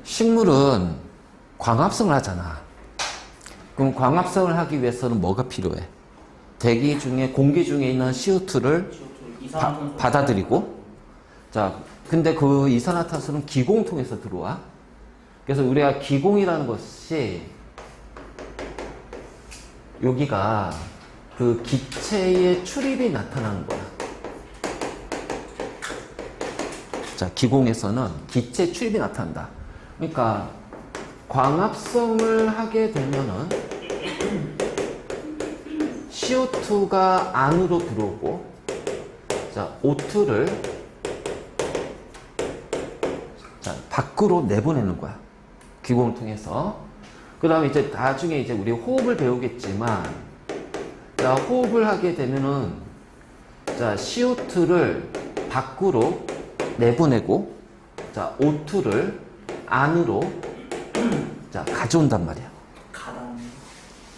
식물은 광합성을 하잖아. 그럼 광합성을 하기 위해서는 뭐가 필요해? 대기 중에, 공기 중에 있는 CO2를 받아들이고, 자, 근데 그 이산화탄소는 기공을 통해서 들어와. 그래서 우리가 기공이라는 것이 여기가 그 기체의 출입이 나타나는 거야. 자, 기공에서는 기체 출입이 나타난다. 그러니까 광합성을 하게 되면은 CO2가 안으로 들어오고, 자, O2를 자, 밖으로 내보내는 거야. 기공을 통해서. 그 다음에 이제 나중에 이제 우리 호흡을 배우겠지만, 자, 호흡을 하게 되면은, 자, CO2를 밖으로 내보내고, 자, O2를 안으로, 자, 가져온단 말이야.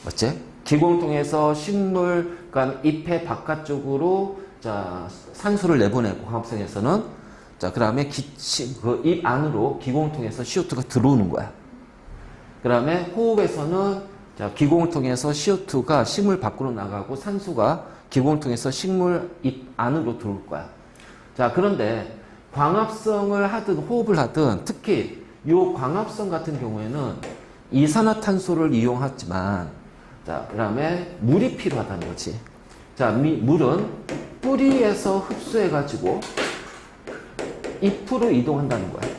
맞지? 기공을 통해서 식물, 그러니까 잎의 바깥쪽으로, 자, 산소를 내보내고, 광합성에서는, 자, 그 다음에 그 잎 안으로 기공을 통해서 CO2가 들어오는 거야. 그 다음에 호흡에서는, 자, 기공을 통해서 CO2가 식물 밖으로 나가고 산소가 기공을 통해서 식물 잎 안으로 들어올 거야. 자, 그런데 광합성을 하든 호흡을 하든 특히 이 광합성 같은 경우에는 이산화탄소를 이용하지만, 자, 그 다음에 물이 필요하다는 거지. 자, 물은 뿌리에서 흡수해가지고 잎으로 이동한다는 거야.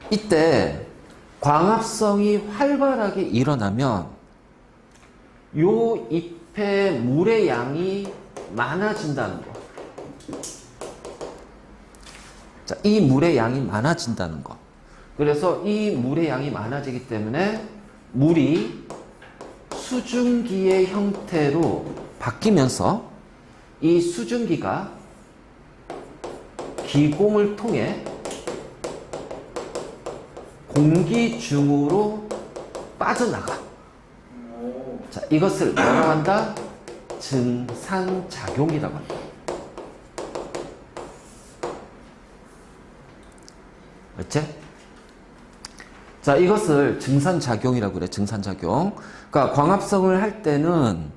이때 광합성이 활발하게 일어나면 요 잎의 물의 양이 많아진다는 거. 자, 이 물의 양이 많아진다는 거. 그래서 이 물의 양이 많아지기 때문에 물이 수증기의 형태로 바뀌면서 이 수증기가 기공을 통해 공기 중으로 빠져나가. 자, 이것을 뭐라고 한다? 증산작용이라고 한다. 맞지? 자, 이것을 증산작용이라고 그래. 증산작용. 그러니까 광합성을 할 때는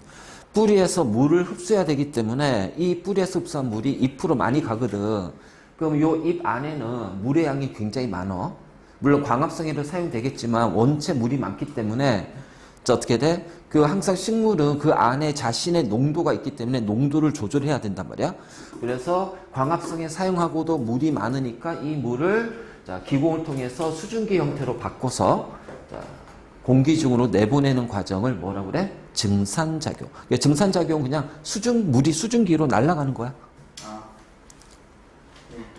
뿌리에서 물을 흡수해야 되기 때문에 이 뿌리에서 흡수한 물이 잎으로 많이 가거든. 그럼 이 잎 안에는 물의 양이 굉장히 많아. 물론 광합성에도 사용되겠지만 원체 물이 많기 때문에 어떻게 돼? 그 항상 식물은 그 안에 자신의 농도가 있기 때문에 농도를 조절해야 된단 말이야. 그래서 광합성에 사용하고도 물이 많으니까 이 물을, 자, 기공을 통해서 수증기 형태로 바꿔서, 자, 공기 중으로 내보내는 과정을 뭐라고 그래? 증산작용. 증산작용 그냥 물이 수증기로 날아가는 거야.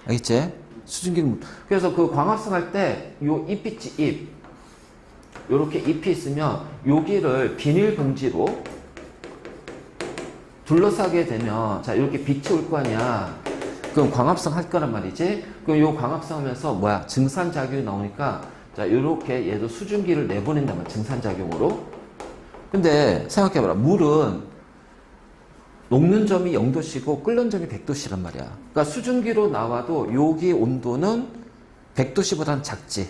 알겠지? 수증기. 그래서 그 광합성 할 때 요 잎 있지, 잎. 요렇게 잎이 있으면 여기를 비닐봉지로 둘러싸게 되면, 자, 이렇게 빛이 올 거 아니야. 그럼 광합성 할 거란 말이지. 그럼 요 광합성 하면서 뭐야? 증산작용이 나오니까, 자, 요렇게 얘도 수증기를 내보낸단 말이야. 증산작용으로. 근데 생각해봐라. 물은 녹는 점이 0도씨고 끓는 점이 100도씨란 말이야. 그러니까 수증기로 나와도 여기 온도는 100도씨보다는 작지.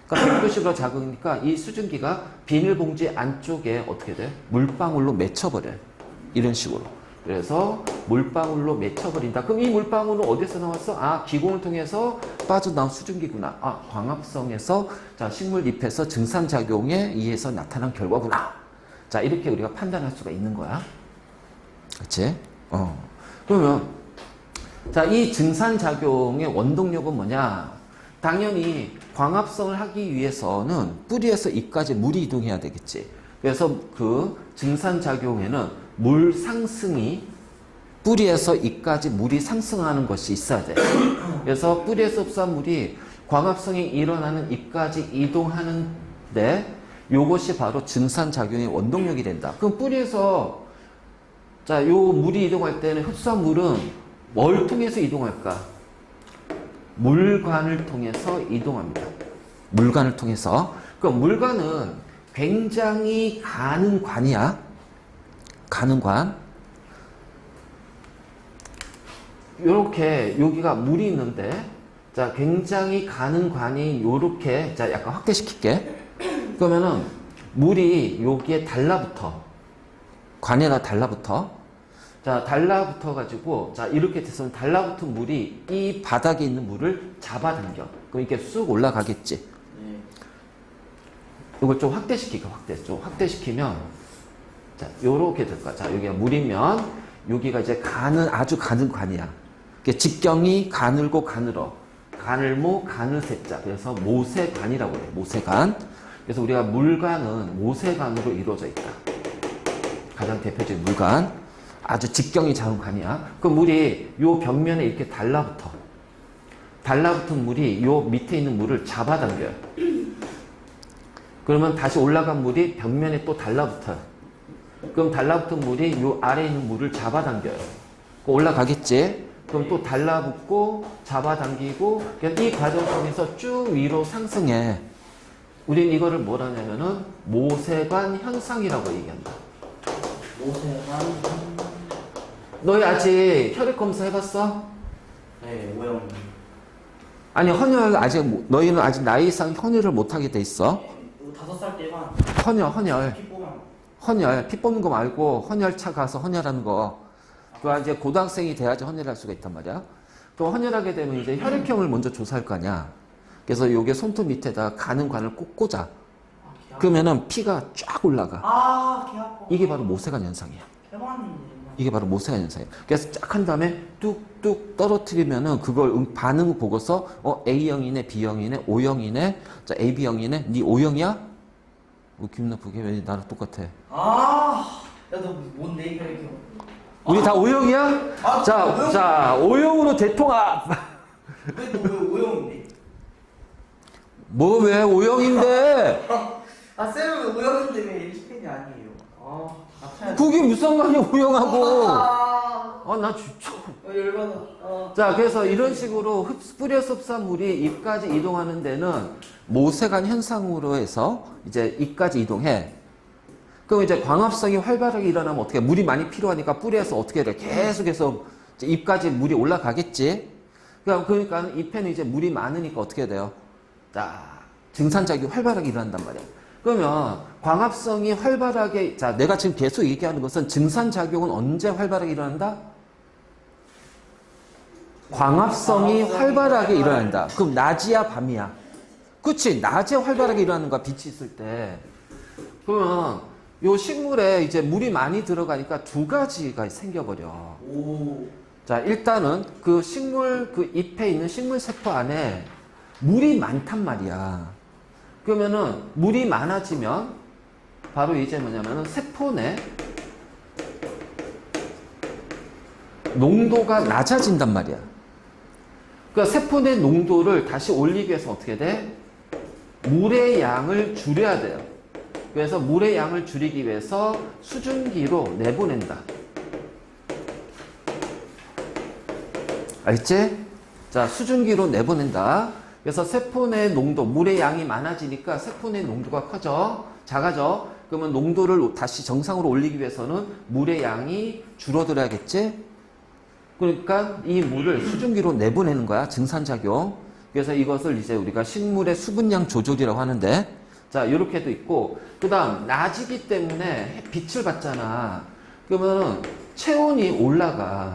그러니까 100도씨보다 작으니까 이 수증기가 비닐봉지 안쪽에 어떻게 돼? 물방울로 맺혀버려. 이런 식으로. 그래서 물방울로 맺혀버린다. 그럼 이 물방울은 어디서 나왔어? 아, 기공을 통해서 빠져나온 수증기구나. 아, 광합성에서, 자, 식물 잎에서 증산작용에 의해서 나타난 결과구나. 자, 이렇게 우리가 판단할 수가 있는 거야. 그치? 그러면, 자, 이 증산작용의 원동력은 뭐냐? 당연히 광합성을 하기 위해서는 뿌리에서 잎까지 물이 이동해야 되겠지. 그래서 그 증산작용에는 물 상승이, 뿌리에서 잎까지 물이 상승하는 것이 있어야 돼. 그래서 뿌리에서 흡수한 물이 광합성이 일어나는 잎까지 이동하는데 요것이 바로 증산작용의 원동력이 된다. 그럼 뿌리에서, 자, 요 물이 이동할 때는 흡수한 물은 뭘 통해서 이동할까? 물관을 통해서 이동합니다. 물관을 통해서. 그럼 물관은 굉장히 가는 관이야. 가는 관. 요렇게 여기가 물이 있는데 자, 굉장히 가는 관이 요렇게, 자, 약간 확대시킬게. 그러면은 물이 여기에 달라붙어. 관에다 달라붙어. 자, 달라붙어 가지고, 자, 이렇게 됐으면 달라붙은 물이 이 바닥에 있는 물을 잡아당겨. 그럼 이렇게 쑥 올라가겠지. 네. 이걸 좀 확대시키고, 좀 확대시키면, 자, 요렇게 될 거야. 자, 여기가 물이면, 여기가 이제 아주 가는 관이야. 직경이 가늘고 가늘어. 가늘모, 가늘새자. 그래서 모세관이라고 해요. 모세관. 그래서 우리가 물관은 모세관으로 이루어져 있다. 가장 대표적인 물관. 아주 직경이 작은 관이야. 그 물이 요 벽면에 이렇게 달라붙어. 달라붙은 물이 요 밑에 있는 물을 잡아당겨요. 그러면 다시 올라간 물이 벽면에 또 달라붙어요. 그럼 달라붙은 물이 요 아래에 있는 물을 잡아당겨요. 올라가겠지? 그럼 또 달라붙고 잡아당기고 이 과정 속에서 쭉 위로 상승해. 우린 이거를 뭐라 하냐면은 모세관 현상이라고 얘기한다. 모세관. 너희 아직 혈액 검사 해봤어? 네, 오형. 아니 헌혈 아직 너희는 아직 나이상 헌혈을 못하게 돼 있어. 5살 때만. 헌혈. 피 뽑는 거 말고 헌혈차 가서 헌혈하는 거. 그 이제 고등학생이 돼야지 헌혈할 수가 있단 말이야. 그럼 헌혈하게 되면 이제 혈액형을 먼저 조사할 거 아니야. 그래서 요게 손톱 밑에다 가는 관을 꼭 꽂아. 그러면은 피가 쫙 올라가. 개 아파. 이게 바로 모세관 현상이야. 해봤는데. 이게 바로 모세관 현상이야. 그래서 쫙 한 다음에 뚝뚝 떨어뜨리면은 그걸 반응 보고서 A형이네, B형이네, O형이네, 자 AB형이네. 네 O형이야? 기분 나쁘게 왜 나랑 똑같아? 야, 너 뭔데 혈액형? 우리 다 O형이야? 자, O형으로 대통합. 왜 오형인데? 뭐 왜 O형인데? 쌤은 오형인데 왜 1펜이 아니에요? 그게 무슨 상관이야 O형하고? 나 진짜. 열받아. 자, 그래서 이런 식으로 뿌려 흡수물이 입까지 이동하는 데는 모세관 현상으로 해서 이제 입까지 이동해. 그럼 이제 광합성이 활발하게 일어나면 어떻게 해? 물이 많이 필요하니까 뿌리에서 어떻게 돼? 계속해서 이제 입까지 물이 올라가겠지. 그러니까 잎에는 이제 물이 많으니까 어떻게 돼요? 자, 증산작용이 활발하게 일어난단 말이야. 그러면 광합성이 활발하게, 자, 내가 지금 계속 얘기하는 것은 증산작용은 언제 활발하게 일어난다? 광합성이 활발하게 일어난다. 그럼 낮이야, 밤이야? 그치? 낮에 활발하게 일어나는 거야, 빛이 있을 때. 그러면 요 식물에 이제 물이 많이 들어가니까 두 가지가 생겨버려. 자, 일단은 그 식물, 그 잎에 있는 식물 세포 안에 물이 많단 말이야. 그러면은 물이 많아지면 바로 이제 뭐냐면은 세포 내 농도가 낮아진단 말이야. 그러니까 세포 내 농도를 다시 올리기 위해서 어떻게 돼? 물의 양을 줄여야 돼요. 그래서 물의 양을 줄이기 위해서 수증기로 내보낸다. 알지? 자, 수증기로 내보낸다. 그래서 세포 내 농도, 물의 양이 많아지니까 세포 내 농도가 커져, 작아져. 그러면 농도를 다시 정상으로 올리기 위해서는 물의 양이 줄어들어야겠지? 그러니까 이 물을 수증기로 내보내는 거야, 증산작용. 그래서 이것을 이제 우리가 식물의 수분량 조절이라고 하는데, 자, 이렇게도 있고, 그 다음, 낮이기 때문에 빛을 받잖아. 그러면 체온이 올라가.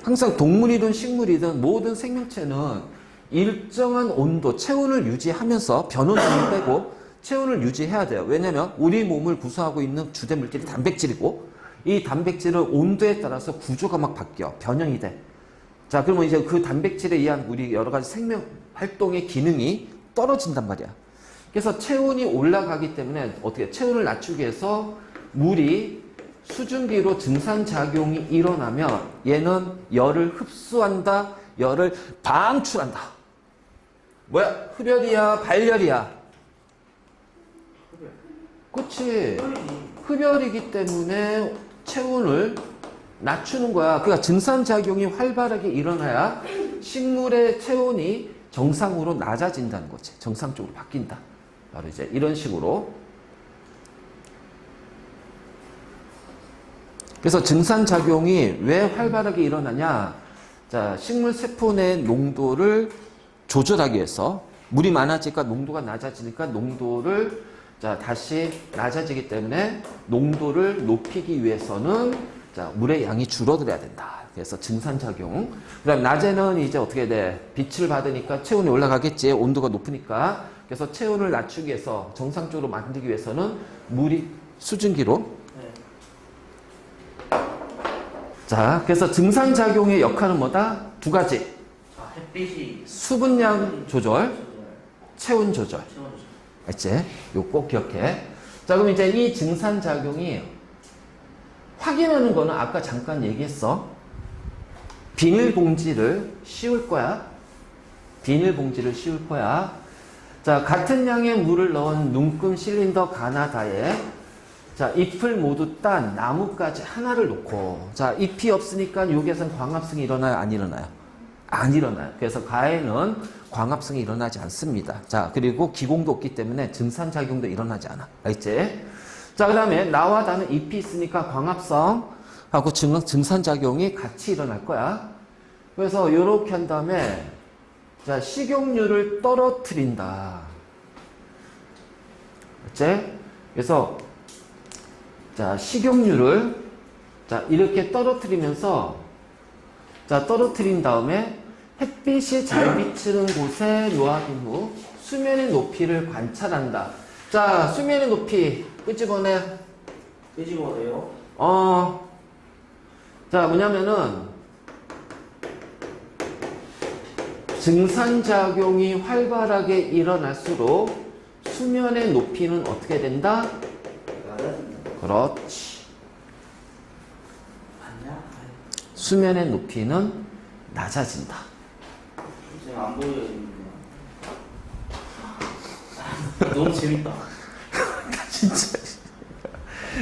항상 동물이든 식물이든 모든 생명체는 일정한 온도, 체온을 유지하면서 변온점을 빼고 체온을 유지해야 돼요. 왜냐면 우리 몸을 구성하고 있는 주된 물질이 단백질이고 이 단백질은 온도에 따라서 구조가 막 바뀌어. 변형이 돼. 자, 그러면 이제 그 단백질에 의한 우리 여러 가지 생명 활동의 기능이 떨어진단 말이야. 그래서 체온이 올라가기 때문에 어떻게 체온을 낮추기 위해서 물이 수증기로 증산작용이 일어나면 얘는 열을 흡수한다, 열을 방출한다. 뭐야? 흡열이야, 발열이야? 그치? 흡열이기 때문에 체온을 낮추는 거야. 그러니까 증산작용이 활발하게 일어나야 식물의 체온이 정상으로 낮아진다는 거지. 정상적으로 바뀐다. 바로 이제 이런 식으로. 그래서 증산작용이 왜 활발하게 일어나냐? 자, 식물 세포 내 농도를 조절하기 위해서 물이 많아지니까 농도가 낮아지니까 농도를 자, 다시 낮아지기 때문에 농도를 높이기 위해서는 자, 물의 양이 줄어들어야 된다. 그래서 증산작용. 그 다음 낮에는 이제 어떻게 돼? 빛을 받으니까 체온이 올라가겠지. 온도가 높으니까. 그래서 체온을 낮추기 위해서 정상적으로 만들기 위해서는 물이 수증기로. 네. 자, 그래서 증산작용의 역할은 뭐다? 두 가지. 아, 햇빛이 수분량 조절, 체온 조절. 알지? 이거 꼭 기억해. 자, 그럼 이제 이 증산작용이 확인하는 거는 아까 잠깐 얘기했어. 비닐봉지를 씌울 거야. 비닐봉지를 씌울 거야. 자, 같은 양의 물을 넣은 눈금 실린더 가나다에 자, 잎을 모두 딴 나뭇가지 하나를 놓고 자, 잎이 없으니까 여기에서는 광합성이 일어나요? 안 일어나요? 안 일어나요. 그래서 가에는 광합성이 일어나지 않습니다. 자, 그리고 기공도 없기 때문에 증산작용도 일어나지 않아. 알겠지? 자, 그 다음에 나와 다는 잎이 있으니까 광합성하고 증산작용이 같이 일어날 거야. 그래서 이렇게 한 다음에 자, 식용유를 떨어뜨린다. 알겠지? 그래서 자, 식용유를 자, 이렇게 떨어뜨리면서 자, 떨어뜨린 다음에 햇빛이 잘 비치는 곳에 놓아둔 후 수면의 높이를 관찰한다. 자, 수면의 높이 끄집어내. 끄집어내요. 자, 뭐냐면은 증산작용이 활발하게 일어날수록 수면의 높이는 어떻게 된다? 그렇지. 맞냐? 수면의 높이는 낮아진다. 지금 안 보여요. 너무 재밌다. 진짜.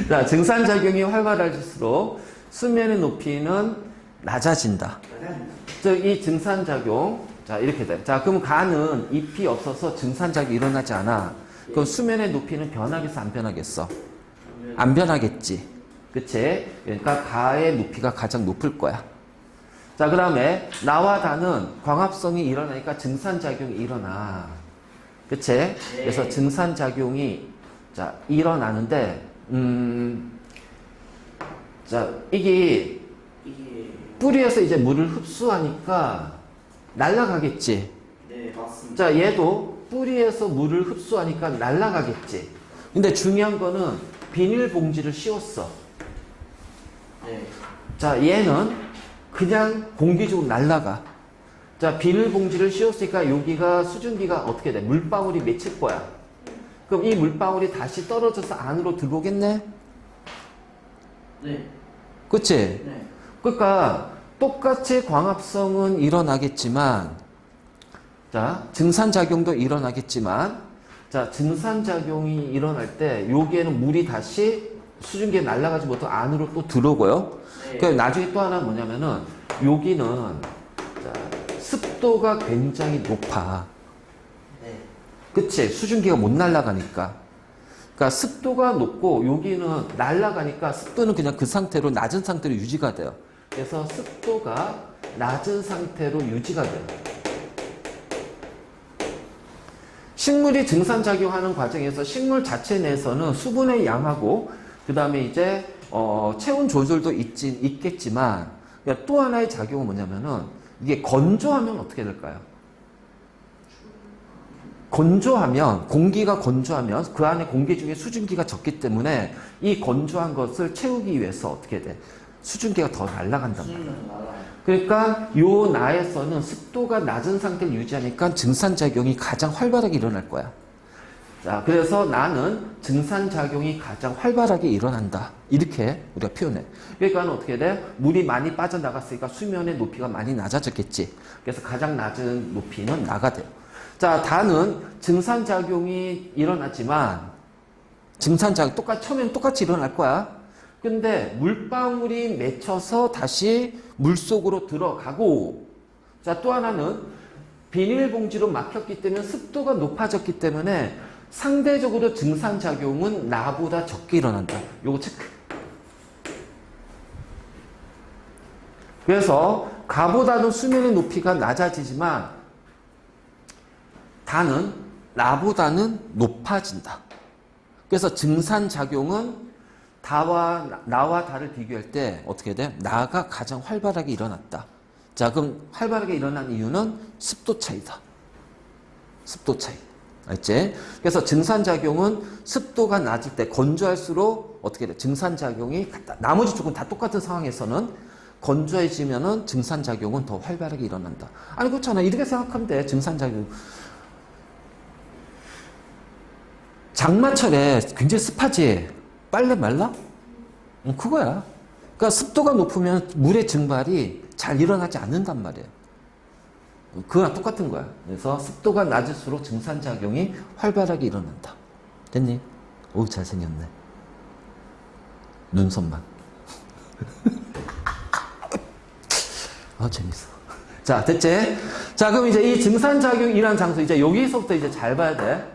자, 증산작용이 활발해질수록 수면의 높이는 낮아진다. 즉, 이 증산작용, 자, 이렇게 돼. 자, 그럼 가는 잎이 없어서 증산작용이 일어나지 않아. 그럼 수면의 높이는 변하겠어, 안 변하겠어? 안 변하겠지. 그치? 그러니까 가의 높이가 가장 높을 거야. 자, 그 다음에 나와 다는 광합성이 일어나니까 증산작용이 일어나. 그치? 네. 그래서 증산작용이 자, 일어나는데, 자, 이게 뿌리에서 이제 물을 흡수하니까 날아가겠지. 네, 맞습니다. 자, 얘도 뿌리에서 물을 흡수하니까 날아가겠지. 근데 중요한 거는 비닐봉지를 씌웠어. 네. 자, 얘는 그냥 공기적으로 날아가. 자, 비닐봉지를 씌웠으니까 여기가 수증기가 어떻게 돼? 물방울이 맺힐 거야. 그럼 이 물방울이 다시 떨어져서 안으로 들어오겠네? 네. 그치? 네. 그러니까 똑같이 광합성은 일어나겠지만, 자, 증산작용도 일어나겠지만, 자, 증산작용이 일어날 때 여기에는 물이 다시 수증기에 날아가지 못하고 안으로 또 들어오고요. 네. 그러니까 나중에 또 하나 뭐냐면은 여기는 자, 습도가 굉장히 높아. 네. 그치? 수증기가 못 날아가니까. 그러니까 습도가 높고 여기는 날아가니까 습도는 그냥 그 상태로 낮은 상태로 유지가 돼요. 그래서 습도가 낮은 상태로 유지가 돼요. 식물이 증산작용하는 과정에서 식물 자체 내에서는 수분의 양하고 그 다음에 이제 체온 조절도 있겠지만 그러니까 또 하나의 작용은 뭐냐면은 이게 건조하면 어떻게 될까요? 건조하면 공기가 건조하면 그 안에 공기 중에 수증기가 적기 때문에 이 건조한 것을 채우기 위해서 어떻게 돼? 수증기가 더 날아간단 말이야. 그러니까 요 나에서는 습도가 낮은 상태를 유지하니까 증산작용이 가장 활발하게 일어날 거야. 자, 그래서 나는 증산작용이 가장 활발하게 일어난다. 이렇게 우리가 표현해. 그러니까 어떻게 돼? 물이 많이 빠져나갔으니까 수면의 높이가 많이 낮아졌겠지. 그래서 가장 낮은 높이는 나가 돼요. 자, 다는 증산작용이 일어나지만 증산작용 처음에는 똑같이 일어날 거야. 근데 물방울이 맺혀서 다시 물속으로 들어가고 자, 또 하나는 비닐봉지로 막혔기 때문에 습도가 높아졌기 때문에 상대적으로 증산작용은 나보다 적게 일어난다. 요거 체크. 그래서 가보다는 수면의 높이가 낮아지지만 다는 나보다는 높아진다. 그래서 증산작용은 나와 다를 비교할 때 어떻게 돼? 나가 가장 활발하게 일어났다. 자, 그럼 활발하게 일어난 이유는 습도 차이다. 습도 차이. 알지? 그래서 증산작용은 습도가 낮을 때 건조할수록 어떻게 돼? 증산작용이 나머지 쪽은 다 똑같은 상황에서는 건조해지면은 증산작용은 더 활발하게 일어난다. 아니, 그렇잖아. 이렇게 생각하면 돼. 증산작용. 장마철에 굉장히 습하지? 빨래 말라? 그거야. 그러니까 습도가 높으면 물의 증발이 잘 일어나지 않는단 말이에요. 그거랑 똑같은 거야. 그래서 습도가 낮을수록 증산작용이 활발하게 일어난다. 됐니? 오, 잘생겼네. 눈썹만. 아, 재밌어. 자, 됐지? 자, 그럼 이제 이 증산작용이 일어난 장소, 이제 여기서부터 이제 잘 봐야 돼.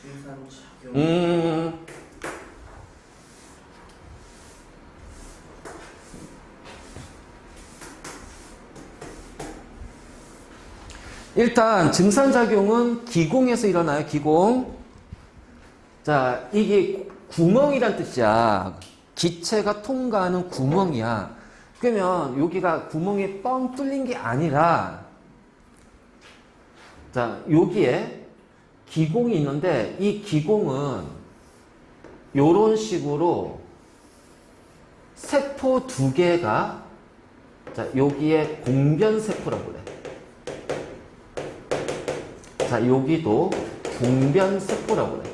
증산작용. 일단 증산작용은 기공에서 일어나요. 기공. 자, 이게 구멍이란 뜻이야. 기체가 통과하는 구멍이야. 그러면 여기가 구멍이 뻥 뚫린 게 아니라, 자, 여기에 기공이 있는데 이 기공은 요런 식으로 세포 두 개가, 자, 여기에 공변세포라고 그래. 자, 여기도 공변세포라고 그래.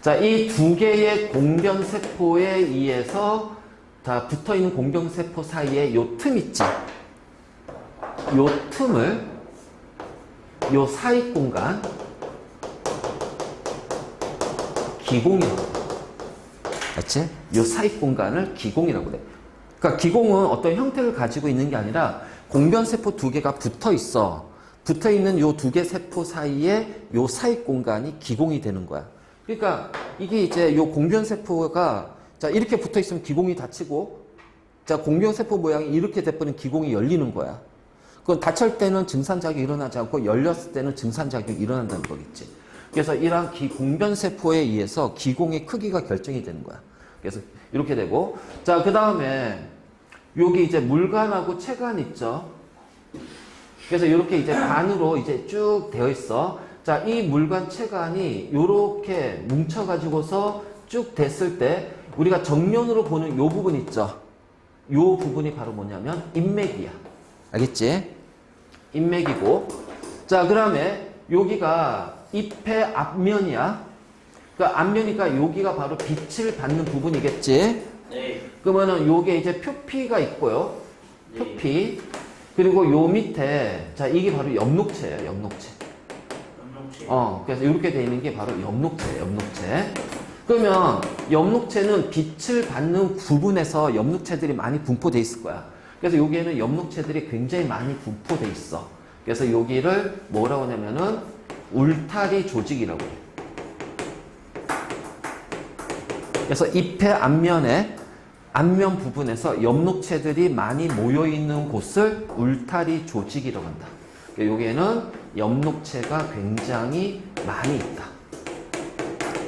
자, 이 두 개의 공변세포에 의해서 다 붙어있는 공변세포 사이에 요 틈 있지? 요 틈을, 요 사이 공간, 기공이라고 그래. 맞지? 요 사이 공간을 기공이라고 그래. 그러니까 기공은 어떤 형태를 가지고 있는 게 아니라 공변세포 두 개가 붙어 있어. 붙어 있는 요 두 개 세포 사이에 요 사이 공간이 기공이 되는 거야. 그러니까 이게 이제 요 공변세포가, 자, 이렇게 붙어 있으면 기공이 닫히고, 자, 공변세포 모양이 이렇게 돼버리면 기공이 열리는 거야. 그건 닫힐 때는 증산작용이 일어나지 않고 열렸을 때는 증산작용이 일어난다는 거겠지. 그래서 이러한 공변세포에 의해서 기공의 크기가 결정이 되는 거야. 그래서 이렇게 되고, 자, 그 다음에 여기 이제 물관하고 체관 있죠. 그래서 이렇게 이제 반으로 이제 쭉 되어 있어. 자, 이 물관 체관이 이렇게 뭉쳐가지고서 쭉 됐을 때 우리가 정면으로 보는 요 부분 있죠. 요 부분이 바로 뭐냐면 인맥이야. 알겠지? 인맥이고. 자, 그 다음에 여기가 잎의 앞면이야. 그 앞면이니까 여기가 바로 빛을 받는 부분이겠지? 네. 그러면은 요게 이제 표피가 있고요. 표피. 그리고 요 밑에, 자, 이게 바로 엽록체예요, 엽록체. 그래서 이렇게 되어 있는 게 바로 엽록체예요, 엽록체. 그러면 엽록체는 빛을 받는 부분에서 엽록체들이 많이 분포되어 있을 거야. 그래서 여기에는 엽록체들이 굉장히 많이 분포되어 있어. 그래서 여기를 뭐라고 하냐면은 울타리 조직이라고 해요. 그래서 잎의 앞면 부분에서 엽록체들이 많이 모여있는 곳을 울타리 조직이라고 한다. 여기에는 엽록체가 굉장히 많이 있다.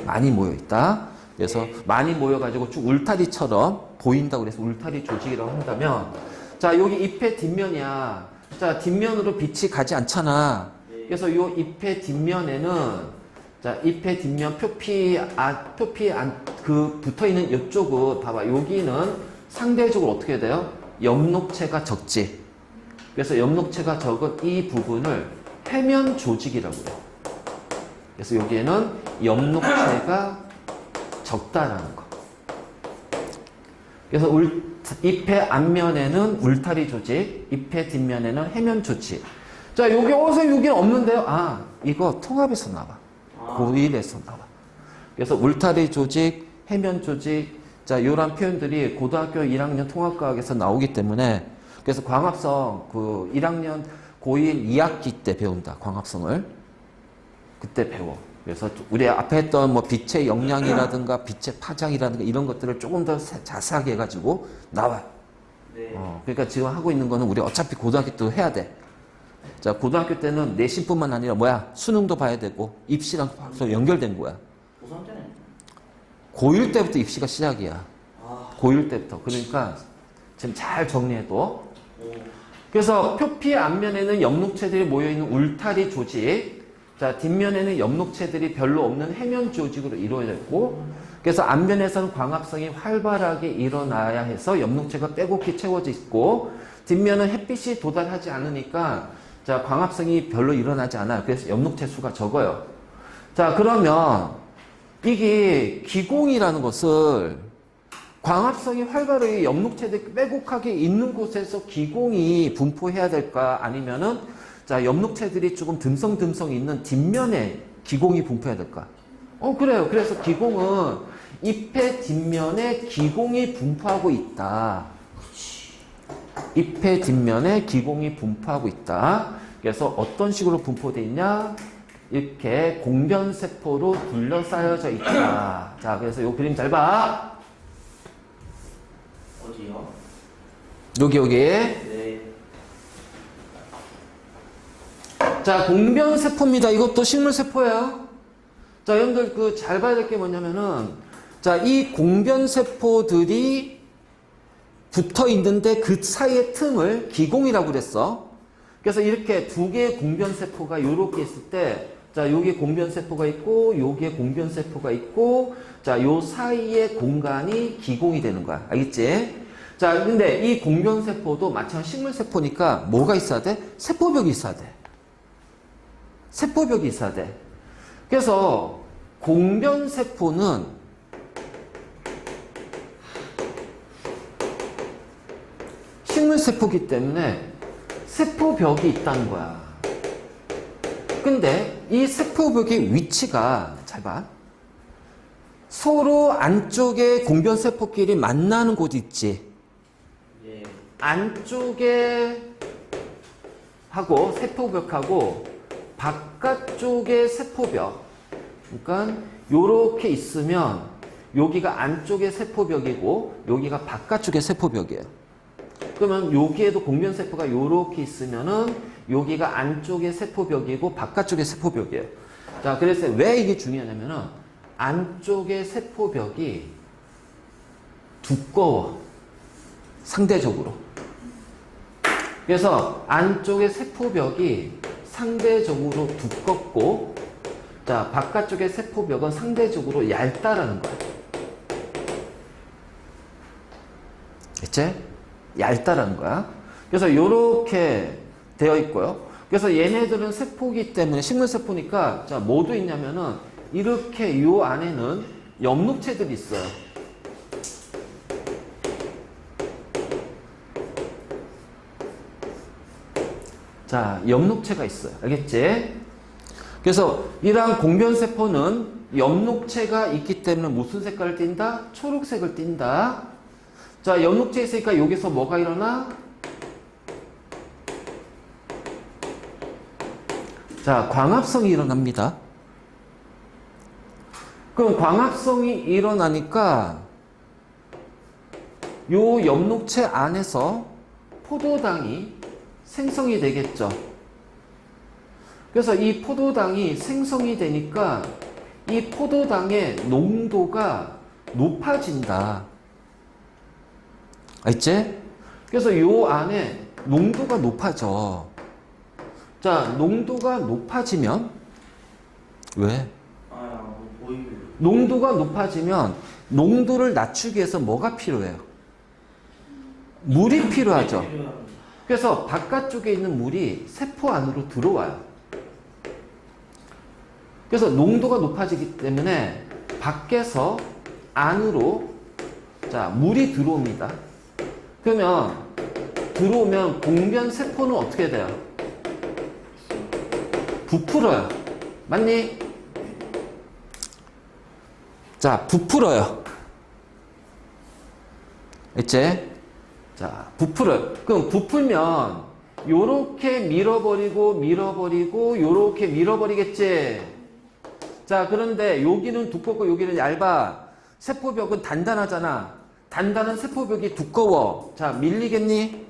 많이 모여있다. 그래서 많이 모여가지고 쭉 울타리처럼 보인다고 그래서 울타리 조직이라고 한다면, 자, 여기 잎의 뒷면이야. 자, 뒷면으로 빛이 가지 않잖아. 그래서 요 잎의 뒷면에는, 자, 잎의 뒷면 표피 그 붙어 있는 이쪽은 봐봐. 여기는 상대적으로 어떻게 돼요? 엽록체가 적지. 그래서 엽록체가 적은 이 부분을 해면 조직이라고 해요. 그래서 여기에는 엽록체가 적다라는 거. 그래서 잎의 앞면에는 울타리 조직, 잎의 뒷면에는 해면 조직. 자, 여기 어디서 여기는 없는데요? 아, 이거 통합에서 나와. 고일에서 나와. 그래서 울타리 조직, 해면 조직, 자, 이런 표현들이 고등학교 1학년 통합과학에서 나오기 때문에, 그래서 광합성 그 1학년 고1 2학기 때 배운다. 광합성을. 그때 배워. 그래서 우리 앞에 했던 뭐 빛의 영향이라든가 빛의 파장이라든가 이런 것들을 조금 더 자세하게 해가지고 나와요. 네. 그러니까 지금 하고 있는 거는 우리 어차피 고등학교 때도 해야 돼. 자, 고등학교 때는 내신뿐만 아니라 뭐야? 수능도 봐야 되고 입시랑 벌써 연결된 거야. 고3 때는? 고1 때부터 입시가 시작이야. 아, 고1 때부터. 그러니까 지금 잘 정리해둬. 오, 그래서 표피 앞면에는 엽록체들이 모여있는 울타리 조직, 자, 뒷면에는 엽록체들이 별로 없는 해면 조직으로 이루어져 있고, 그래서 앞면에서는 광합성이 활발하게 일어나야 해서 엽록체가 빼곡히 채워져 있고, 뒷면은 햇빛이 도달하지 않으니까, 자, 광합성이 별로 일어나지 않아요. 그래서 엽록체 수가 적어요. 자, 그러면 이게 기공이라는 것을 광합성이 활발하게 엽록체들이 빼곡하게 있는 곳에서 기공이 분포해야 될까? 아니면은 자, 엽록체들이 조금 듬성듬성 있는 뒷면에 기공이 분포해야 될까? 그래요. 그래서 기공은 잎의 뒷면에 기공이 분포하고 있다. 잎의 뒷면에 기공이 분포하고 있다. 그래서 어떤 식으로 분포되어 있냐? 이렇게 공변세포로 둘러싸여져 있다. 자, 그래서 이 그림 잘 봐. 어디요? 여기. 네. 자, 공변세포입니다. 이것도 식물세포예요. 자, 여러분들 잘 봐야 될 게 뭐냐면은, 자, 이 공변세포들이 붙어 있는데 그 사이의 틈을 기공이라고 그랬어. 그래서 이렇게 두 개의 공변세포가 이렇게 있을 때, 자, 여기에 공변세포가 있고, 여기에 공변세포가 있고, 자, 요 사이의 공간이 기공이 되는 거야. 알겠지? 자, 근데 이 공변세포도 마찬가지 식물세포니까 뭐가 있어야 돼? 세포벽이 있어야 돼. 세포벽이 있어야 돼. 그래서 공변세포는 식물세포이기 때문에 세포벽이 있다는 거야. 근데 이 세포벽의 위치가 잘 봐. 서로 안쪽에 공변세포끼리 만나는 곳이 있지. 예. 안쪽에 하고 세포벽하고 바깥쪽에 세포벽. 그러니까 요렇게 있으면 여기가 안쪽에 세포벽이고 여기가 바깥쪽에 세포벽이에요. 그러면 여기에도 공변세포가 요렇게 있으면은 여기가 안쪽에 세포벽이고 바깥쪽에 세포벽이에요. 자, 그래서 왜 이게 중요하냐면은 안쪽에 세포벽이 두꺼워. 상대적으로. 그래서 안쪽에 세포벽이 상대적으로 두껍고, 자, 바깥쪽의 세포벽은 상대적으로 얇다라는 거야. 됐지? 얇다라는 거야. 그래서 이렇게 되어 있고요. 그래서 얘네들은 세포기 때문에 식물세포니까 자, 뭐도 있냐면은 이렇게 요 안에는 엽록체들이 있어요. 자, 엽록체가 있어요. 알겠지? 그래서 이러한 공변세포는 엽록체가 있기 때문에 무슨 색깔을 띈다? 초록색을 띈다. 자, 엽록체 있으니까 여기서 뭐가 일어나? 자, 광합성이 일어납니다. 그럼 광합성이 일어나니까 요 엽록체 안에서 포도당이 생성이 되겠죠. 그래서 이 포도당이 생성이 되니까 이 포도당의 농도가 높아진다. 알지? 그래서 요 안에 농도가 높아져. 자, 농도가 높아지면 왜? 보이고. 농도가 높아지면 농도를 낮추기 위해서 뭐가 필요해요? 물이 필요하죠. 그래서 바깥쪽에 있는 물이 세포 안으로 들어와요. 그래서 농도가 높아지기 때문에 밖에서 안으로 자, 물이 들어옵니다. 그러면 들어오면 공변 세포는 어떻게 돼요? 부풀어요. 맞니? 자, 부풀어요. 있지? 자, 부풀어요. 그럼 부풀면 요렇게 밀어버리고 요렇게 밀어버리겠지? 자, 그런데 여기는 두껍고 여기는 얇아. 세포벽은 단단하잖아. 단단한 세포벽이 두꺼워. 자, 밀리겠니?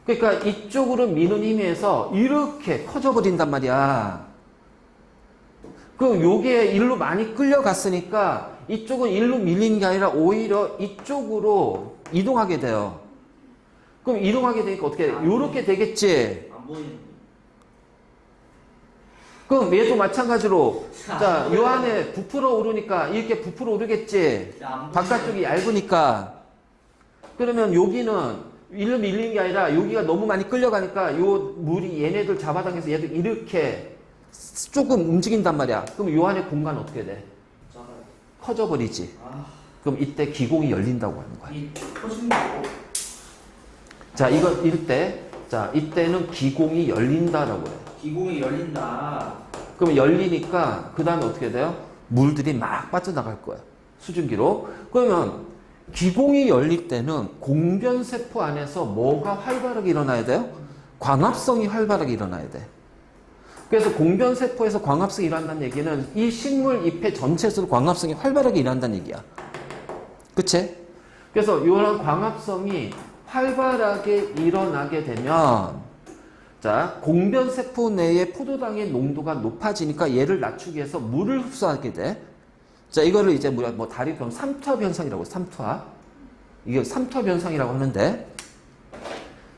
그러니까 이쪽으로 미는 힘에 의해서 이렇게 커져버린단 말이야. 그럼 요게 일로 많이 끌려갔으니까 이쪽은 일로 밀리는 게 아니라 오히려 이쪽으로 이동하게 돼요. 그럼 이동하게 되니까 어떻게 돼? 요렇게 되겠지? 안 보이는데. 그럼 얘도 마찬가지로 자, 요 안에 부풀어 오르니까 이렇게 부풀어 오르겠지? 바깥쪽이 얇으니까. 그러면 여기는 일로 밀리는 게 아니라 여기가 너무 많이 끌려가니까 요 물이 얘네들 잡아당겨서 얘들 이렇게 조금 움직인단 말이야. 그럼 요 안에 공간 어떻게 돼? 작아요. 커져버리지. 아, 그럼 이때 기공이 열린다고 하는 거야. 이 커진다고? 자, 이때는 기공이 열린다라고 해요. 기공이 열린다. 그럼 열리니까 그 다음에 어떻게 돼요? 물들이 막 빠져나갈 거야. 수증기로. 그러면 기공이 열릴 때는 공변세포 안에서 뭐가 활발하게 일어나야 돼요? 광합성이 활발하게 일어나야 돼. 그래서 공변세포에서 광합성이 일어난다는 얘기는 이 식물 잎의 전체에서 광합성이 활발하게 일어난다는 얘기야. 그치? 그래서 이런 광합성이 활발하게 일어나게 되면 자, 공변세포 내의 포도당의 농도가 높아지니까 얘를 낮추기 위해서 물을 흡수하게 돼. 자, 이거를 이제 뭐 다리 그럼 삼투압 현상이라고, 삼투압. 이게 삼투압 현상이라고 하는데,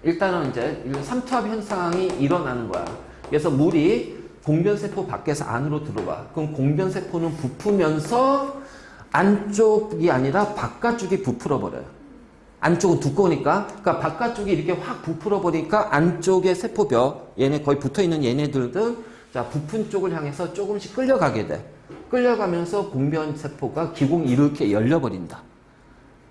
일단은 이제 삼투압 현상이 일어나는 거야. 그래서 물이 공변세포 밖에서 안으로 들어와. 그럼 공변세포는 부풀면서 안쪽이 아니라 바깥쪽이 부풀어 버려요. 안쪽은 두꺼우니까. 그러니까 바깥쪽이 이렇게 확 부풀어 버리니까 안쪽의 세포벽, 얘네 거의 붙어 있는 얘네들은 자, 부푼 쪽을 향해서 조금씩 끌려가게 돼. 끌려가면서 공변세포가 기공이 이렇게 열려버린다.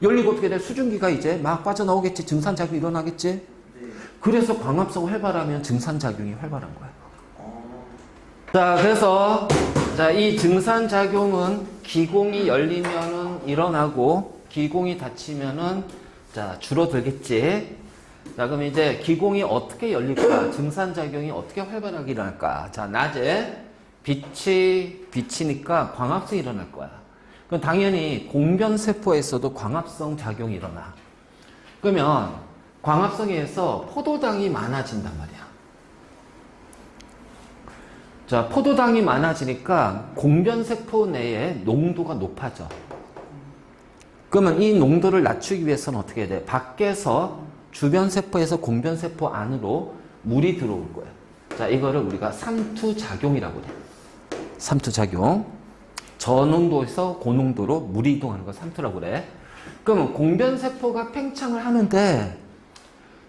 열리고 어떻게 돼? 수증기가 이제 막 빠져나오겠지. 증산작용이 일어나겠지. 네. 그래서 광합성 활발하면 증산작용이 활발한 거야. 자, 그래서 자, 이 증산작용은 기공이 열리면은 일어나고 기공이 닫히면은 자, 줄어들겠지. 자, 그럼 이제 기공이 어떻게 열릴까? 증산작용이 어떻게 활발하게 일어날까? 자, 낮에 빛이 비치니까 광합성이 일어날 거야. 그럼 당연히 공변세포에서도 광합성 작용이 일어나. 그러면 광합성에 의해서 포도당이 많아진단 말이야. 자, 포도당이 많아지니까 공변세포 내에 농도가 높아져. 그러면 이 농도를 낮추기 위해서는 어떻게 해야 돼? 밖에서 주변 세포에서 공변 세포 안으로 물이 들어올 거야. 자, 이거를 우리가 삼투작용이라고 해. 삼투작용. 저농도에서 고농도로 물이 이동하는 거 삼투라고 그래. 그러면 공변 세포가 팽창을 하는데,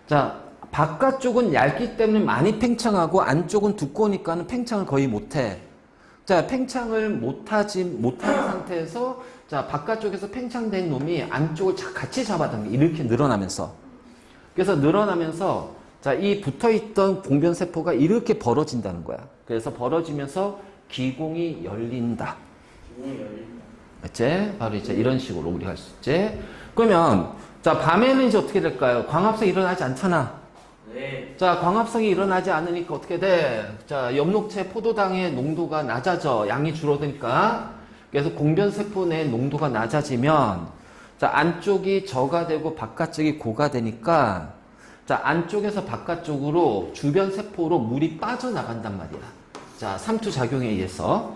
자, 바깥쪽은 얇기 때문에 많이 팽창하고 안쪽은 두꺼우니까는 팽창을 거의 못해. 자, 팽창을 못하는 상태에서 자, 바깥쪽에서 팽창된 놈이 안쪽을 같이 잡아당겨 이렇게 늘어나면서. 그래서 늘어나면서 자, 이 붙어있던 공변세포가 이렇게 벌어진다는 거야. 그래서 벌어지면서 기공이 열린다. 기공이 열린다. 맞지? 바로 이제 이런 식으로 우리가 할 수 있지. 그러면 자, 밤에는 이제 어떻게 될까요? 광합성이 일어나지 않잖아. 네. 자, 광합성이 일어나지 않으니까 어떻게 돼? 자, 엽록체 포도당의 농도가 낮아져. 양이 줄어드니까. 그래서 공변세포 내 농도가 낮아지면 자, 안쪽이 저가 되고 바깥쪽이 고가 되니까 자, 안쪽에서 바깥쪽으로 주변 세포로 물이 빠져나간단 말이야. 자, 삼투작용에 의해서.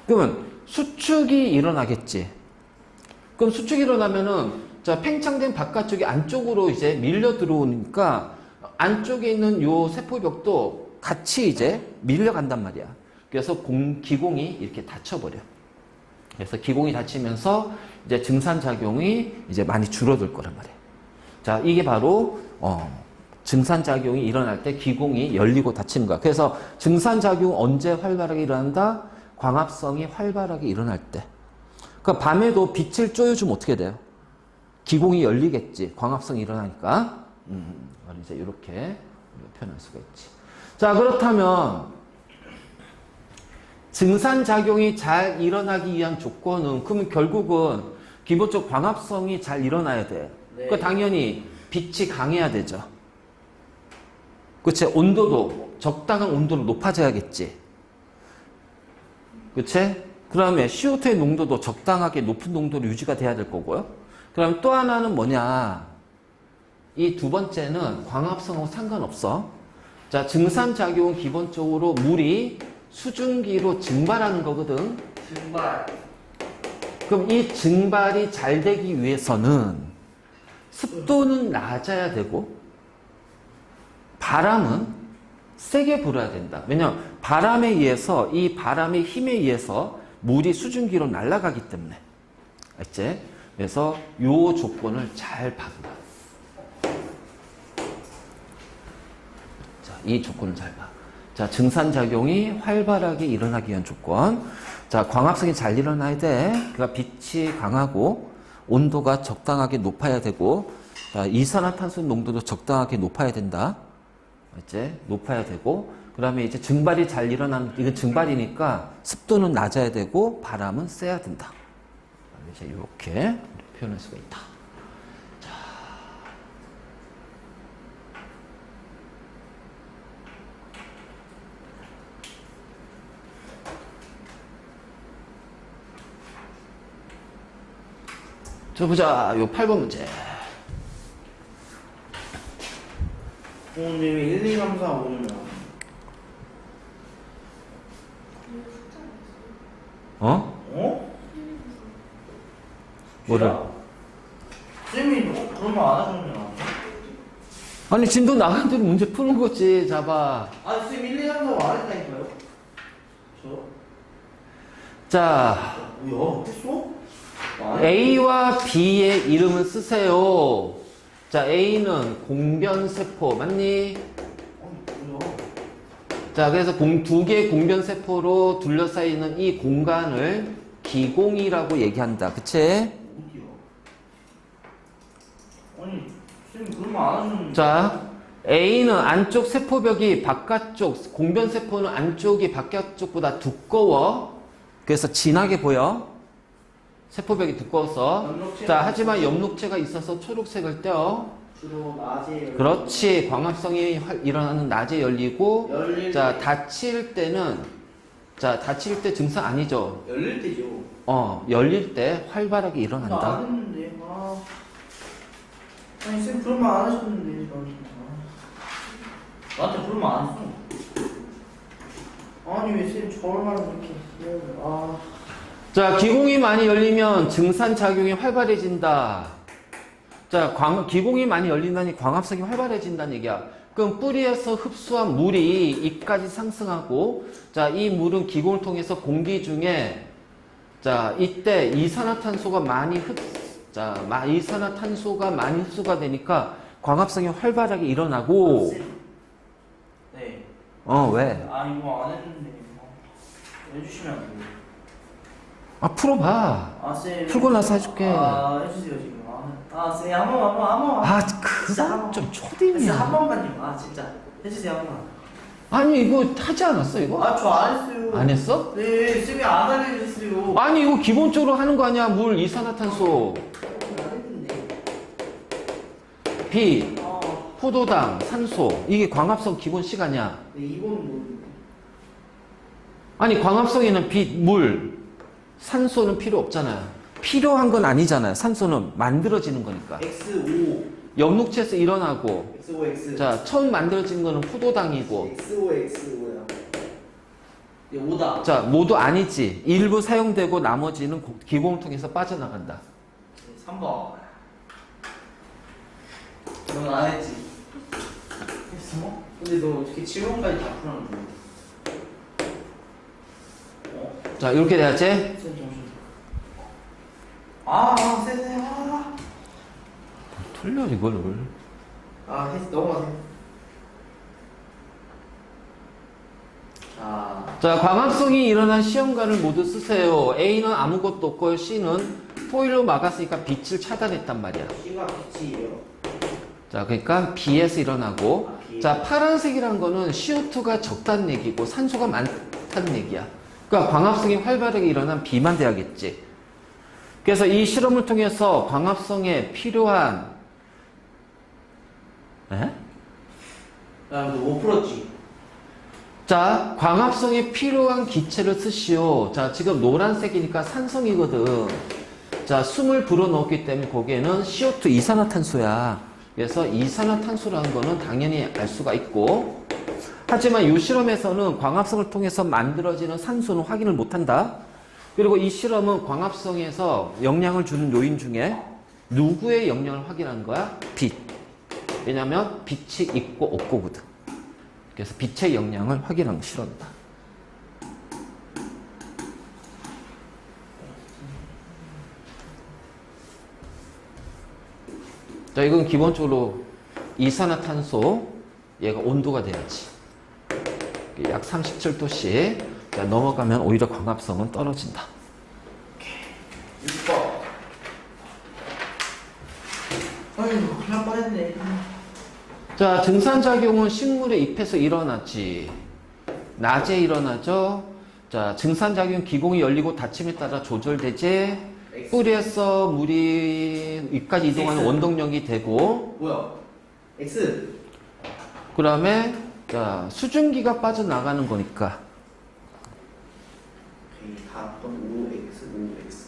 그러면 수축이 일어나겠지. 그럼 수축이 일어나면은 자, 팽창된 바깥쪽이 안쪽으로 이제 밀려 들어오니까 안쪽에 있는 요 세포벽도 같이 이제 밀려간단 말이야. 그래서 기공이 이렇게 닫혀버려. 그래서 기공이 닫히면서 이제 증산작용이 이제 많이 줄어들 거란 말이에요. 자, 이게 바로, 증산작용이 일어날 때 기공이 열리고 닫히는 거야. 그래서 증산작용 언제 활발하게 일어난다? 광합성이 활발하게 일어날 때. 그러니까 밤에도 빛을 쬐어주면 어떻게 돼요? 기공이 열리겠지. 광합성이 일어나니까. 이제 이렇게 표현할 수가 있지. 자, 그렇다면, 증산작용이 잘 일어나기 위한 조건은, 그러면 결국은 기본적 광합성이 잘 일어나야 돼. 네. 그 당연히 빛이 강해야 되죠. 그치? 온도도, 적당한 온도로 높아져야겠지. 그치? 그 다음에 CO2의 농도도 적당하게 높은 농도로 유지가 돼야 될 거고요. 그럼 또 하나는 뭐냐? 이 두 번째는 광합성하고 상관없어. 자, 증산작용은 기본적으로 물이 수증기로 증발하는 거거든. 증발. 그럼 이 증발이 잘 되기 위해서는 습도는 낮아야 되고 바람은 세게 불어야 된다. 왜냐하면 바람에 의해서 이 바람의 힘에 의해서 물이 수증기로 날아가기 때문에. 알지? 그래서 요 조건을 잘 봐. 자, 이 조건을 잘 봐. 자, 증산작용이 활발하게 일어나기 위한 조건. 자, 광합성이 잘 일어나야 돼. 그러니까 빛이 강하고 온도가 적당하게 높아야 되고, 자, 이산화탄소 농도도 적당하게 높아야 된다. 알지? 높아야 되고, 그 다음에 이제 증발이 잘 일어나는, 이건 증발이니까 습도는 낮아야 되고, 바람은 세야 된다. 이제 이렇게 표현할 수가 있다. 자, 보자. 요 8번 문제. 오늘 1, 2, 3, 4, 5면 어? 어? 뭐를? 쌤이 그런 말 안 하셨냐? 아니, 진도 나간 대로 문제 푸는 거지. 잡아. 아니 쌤 1, 2, 3, 4, 5 안 했다니까요? 저? 자, 뭐야? 했어? A와 B의 이름을 쓰세요. 자, A는 공변세포, 맞니? 아니 뭐야? 자, 그래서 두 개의 공변세포로 둘러싸여 있는 이 공간을 기공이라고 얘기한다. 그치? 어디야? 아니 쌤 그런 말 안 하셨는데. 자, A는 안쪽 세포벽이 바깥쪽, 공변세포는 안쪽이 바깥쪽보다 두꺼워. 그래서 진하게 보여. 세포벽이 두꺼워서. 염록체가 자, 하지만 염록체가 있어서 초록색을 떼어. 주로 낮에 그렇지. 광합성이 일어나는 낮에 열리고, 열릴 자, 때. 닫힐 때는, 자, 닫힐 때 증상 아니죠. 열릴 때죠. 열릴 때 활발하게 나 일어난다. 안 했는데. 아. 아니 쌤 그런 말 안 하셨는데. 나한테 그런 말 안 했어. 아니 왜 쌤 저만 이렇게. 아. 자, 기공이 많이 열리면 증산작용이 활발해진다. 자, 기공이 많이 열린다니 광합성이 활발해진다는 얘기야. 그럼 뿌리에서 흡수한 물이 입까지 상승하고, 자, 이 물은 기공을 통해서 공기 중에, 자, 이때 이산화탄소가 많이 흡수가 되니까 광합성이 활발하게 일어나고, 네. 왜? 아 이거 안 했는데. 해주시면 안 돼요. 풀어봐. 아 쌤. 풀고 나서 해줄게. 아 해주세요 지금. 쌤 한 번만. 그건 좀 쌤, 초딩이야. 한 번만요. 아 진짜 해주세요 한 번만. 아니, 이거 하지 않았어, 이거? 아 저 안 했어요. 안 했어? 네 쌤이 안 알려주셨어요. 아니, 이거 기본적으로 하는 거 아니야? 물, 이산화탄소, 안 했는데. 빛, 포도당, 산소. 이게 광합성 기본 시간이야. 네 이거는 뭐 아니, 광합성에는 빛, 물, 산소는 필요 없잖아요. 필요한 건 아니잖아요. 산소는 만들어지는 거니까. XO 염록체에서 일어나고. XO 자, 처음 만들어진 거는 포도당이고. XOXO야. 네 5다. 자, 모두 아니지. 일부 사용되고 나머지는 기공을 통해서 빠져나간다. 3번. 넌 안 했지? 했어? 근데 너 어떻게 7번까지 다 풀었는데? 자, 이렇게 돼야지. 쌤 잠시만. 쌤. 틀려, 이거를. 했어. 넘어가세요. 자, 광합성이 일어난 시험관을 모두 쓰세요. A는 아무것도 없고 C는 포일로 막았으니까 빛을 차단했단 말이야. C가 빛이에요. 자, 그러니까 B에서 일어나고. B. 자, 파란색이란 거는 CO2가 적다는 얘기고 산소가 많다는 얘기야. 그러니까 광합성이 활발하게 일어난 B만 돼야겠지. 그래서 이 실험을 통해서 광합성에 필요한 나못 풀었지. 자, 광합성에 필요한 기체를 쓰시오. 자, 지금 노란색이니까 산성이거든. 자, 숨을 불어넣었기 때문에 거기에는 CO2 이산화탄소야. 그래서 이산화탄소라는 거는 당연히 알 수가 있고, 하지만 이 실험에서는 광합성을 통해서 만들어지는 산소는 확인을 못한다. 그리고 이 실험은 광합성에서 영향을 주는 요인 중에 누구의 영향을 확인하는 거야? 빛. 왜냐하면 빛이 있고 없고거든. 그래서 빛의 영향을 확인하는 실험이다. 자, 이건 기본적으로 이산화탄소, 얘가 온도가 돼야지. 약 37도씨. 자, 넘어가면 오히려 광합성은 떨어진다. 6번. 아이고, 그냥 뻔했네. 자, 증산작용은 식물의 잎에서 일어나지. 낮에 일어나죠. 자, 증산작용 기공이 열리고 닫힘에 따라 조절되지. 뿌리에서 물이 잎까지 이동하는 X. 원동력이 되고, 뭐야? X. 그 다음에 자, 수증기가 빠져나가는 거니까. 오케이, 4번 5X, 5X.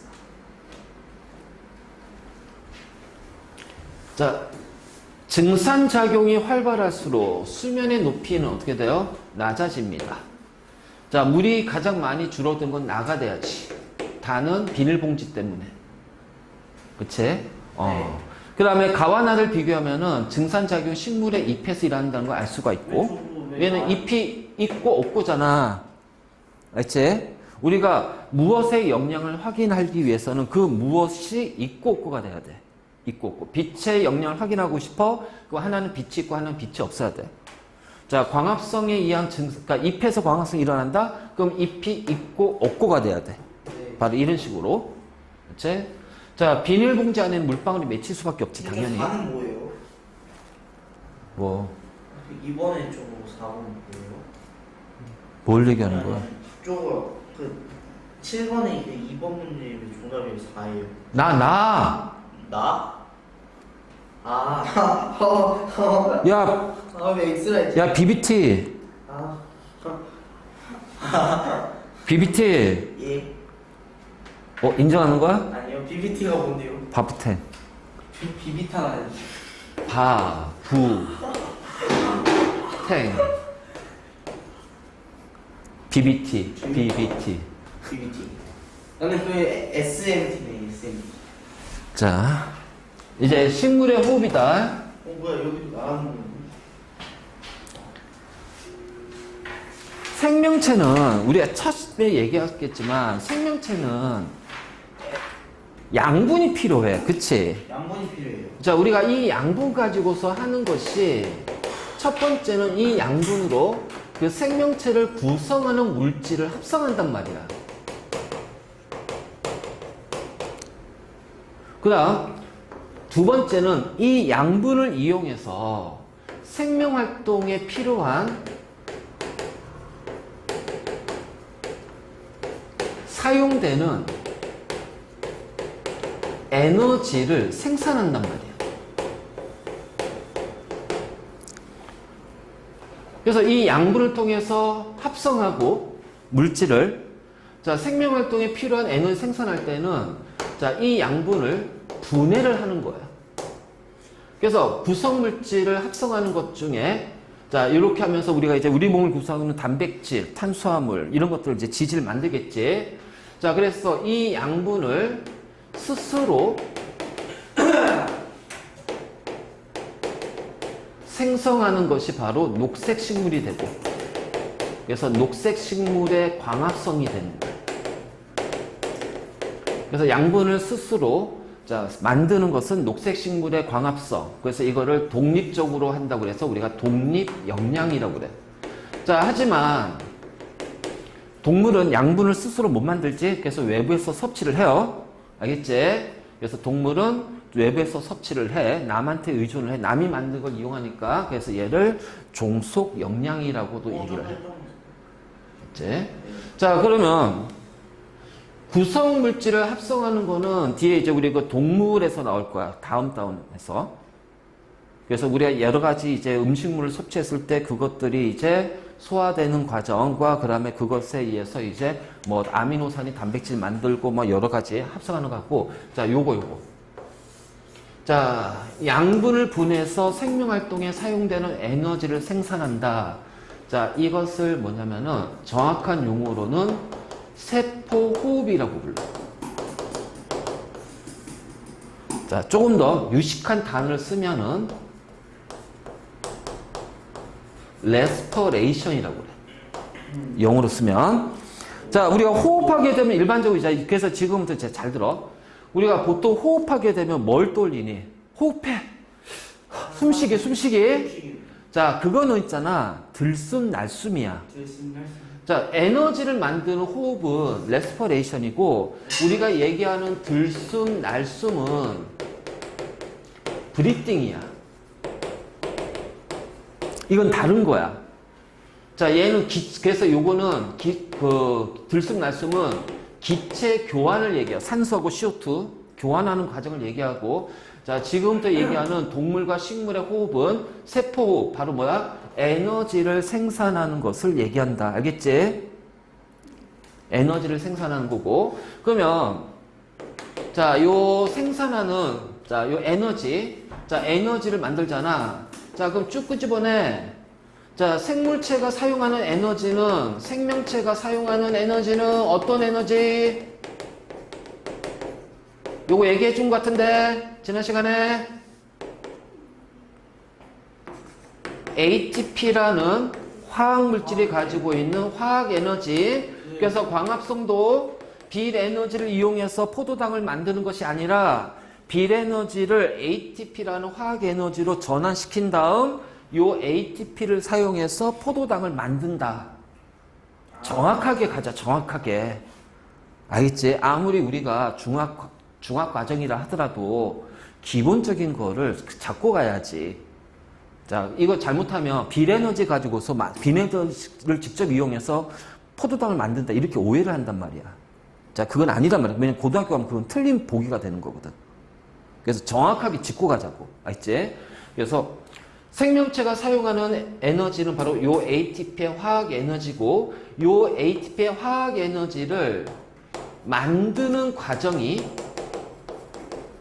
자, 증산작용이 활발할수록 수면의 높이는 어떻게 돼요? 낮아집니다. 자, 물이 가장 많이 줄어든 건 나가 돼야지. 다는 비닐봉지 때문에. 그치? 그 다음에 가와 나를 비교하면은 증산작용 식물의 잎에서 일어난다는 걸 알 수가 있고, 얘는 잎이 있고 없고잖아. 알지? 우리가 무엇의 영향을 확인하기 위해서는 그 무엇이 있고 없고가 돼야 돼. 있고 없고. 빛의 영향을 확인하고 싶어? 그 하나는 빛이 있고 하나는 빛이 없어야 돼. 자, 광합성에 의한 그러니까 잎에서 광합성이 일어난다? 그럼 잎이 있고 없고가 돼야 돼. 바로 이런 식으로. 그치? 자, 비닐봉지 안에는 물방울이 맺힐 수밖에 없지, 당연히. 4는 뭐예요? 뭐, 2번에 좀 4번 뭐예요? 뭘 얘기하는 거야? 저거 그 7번에 그 2번 문제 정답이 4예요. 나! 나? 아, 야, 왜 X라 했지? 야, BBT. 아, BBT. 예. 인정하는 거야? 아니요, BBT가 뭔데요? 바프텐. 비비탄 아니지? 바, 부, 탱. BBT. BBT. BBT. 나는 그 SMT네, SMT. 자, 이제 식물의 호흡이다. 뭐야, 여기도 나가는 건데? 생명체는 우리가 첫에 얘기했겠지만 생명체는 양분이 필요해. 그치? 양분이 필요해요. 자, 우리가 이 양분 가지고서 하는 것이 첫 번째는 이 양분으로 그 생명체를 구성하는 물질을 합성한단 말이야. 그 다음 두 번째는 이 양분을 이용해서 생명활동에 필요한 사용되는 에너지를 생산한단 말이에요. 그래서 이 양분을 통해서 합성하고 물질을 자, 생명활동에 필요한 에너지 생산할 때는 자, 이 양분을 분해를 하는 거예요. 그래서 구성물질을 합성하는 것 중에 자, 이렇게 하면서 우리가 이제 우리 몸을 구성하는 단백질, 탄수화물 이런 것들 이제 지질 만들겠지. 자, 그래서 이 양분을 스스로 생성하는 것이 바로 녹색 식물이 되고, 그래서 녹색 식물의 광합성이 되는 거예요. 그래서 양분을 스스로 자, 만드는 것은 녹색 식물의 광합성. 그래서 이거를 독립적으로 한다고 그래서 우리가 독립영양이라고 그래. 자, 하지만 동물은 양분을 스스로 못 만들지. 그래서 외부에서 섭취를 해요. 알겠지? 그래서 동물은 외부에서 섭취를 해. 남한테 의존을 해. 남이 만든 걸 이용하니까. 그래서 얘를 종속영양이라고도 얘기를 해. 알겠지? 자, 그러면 구성 물질을 합성하는 거는 뒤에 이제 우리 그 동물에서 나올 거야. 다음에서. 그래서 우리가 여러 가지 이제 음식물을 섭취했을 때 그것들이 이제 소화되는 과정과 그다음에 그것에 의해서 이제 뭐 아미노산이 단백질 만들고 뭐 여러 가지 합성하는 것 같고, 자, 요거. 자, 양분을 분해서 생명활동에 사용되는 에너지를 생산한다. 자, 이것을 뭐냐면은 정확한 용어로는 세포호흡이라고 불러요. 자, 조금 더 유식한 단어를 쓰면은 레스퍼레이션이라고 그래. 영어로 쓰면. 자, 우리가 호흡하게 되면 일반적으로 이제, 그래서 지금부터 이제 잘 들어. 우리가 보통 호흡하게 되면 뭘 떠올리니? 호흡해. 숨쉬기. 자, 그거는 있잖아. 들숨 날숨이야. 자, 에너지를 만드는 호흡은 레스퍼레이션이고, 우리가 얘기하는 들숨 날숨은 브리띵이야. 이건 다른 거야. 자, 얘는 그래서 요거는 들숨 날숨은 기체 교환을 얘기해요. 산소하고 CO2 교환하는 과정을 얘기하고, 자, 지금부터 얘기하는 동물과 식물의 호흡은 세포호흡, 바로 뭐야? 에너지를 생산하는 것을 얘기한다. 알겠지? 에너지를 생산하는 거고. 그러면 자, 요 생산하는 요 에너지를 만들잖아. 자, 그럼 쭉 끄집어내. 자, 생물체가 사용하는 에너지는, 생명체가 사용하는 에너지는 어떤 에너지? 요거 얘기해 준 것 같은데, 지난 시간에. ATP라는 화학물질이 가지고 있는 화학에너지. 그래서 광합성도 빌에너지를 이용해서 포도당을 만드는 것이 아니라 빌에너지를 ATP라는 화학에너지로 전환시킨 다음 요 ATP를 사용해서 포도당을 만든다. 정확하게 가자, 정확하게. 알겠지? 아무리 우리가 중학 과정이라 하더라도 기본적인 거를 잡고 가야지. 자, 이거 잘못하면 빌에너지 가지고서 빌에너지를 직접 이용해서 포도당을 만든다. 이렇게 오해를 한단 말이야. 자, 그건 아니란 말이야. 왜냐면 고등학교 가면 그건 틀린 보기가 되는 거거든. 그래서 정확하게 짚고 가자고. 알겠지? 그래서 생명체가 사용하는 에너지는 바로 요 ATP의 화학 에너지고, 요 ATP의 화학 에너지를 만드는 과정이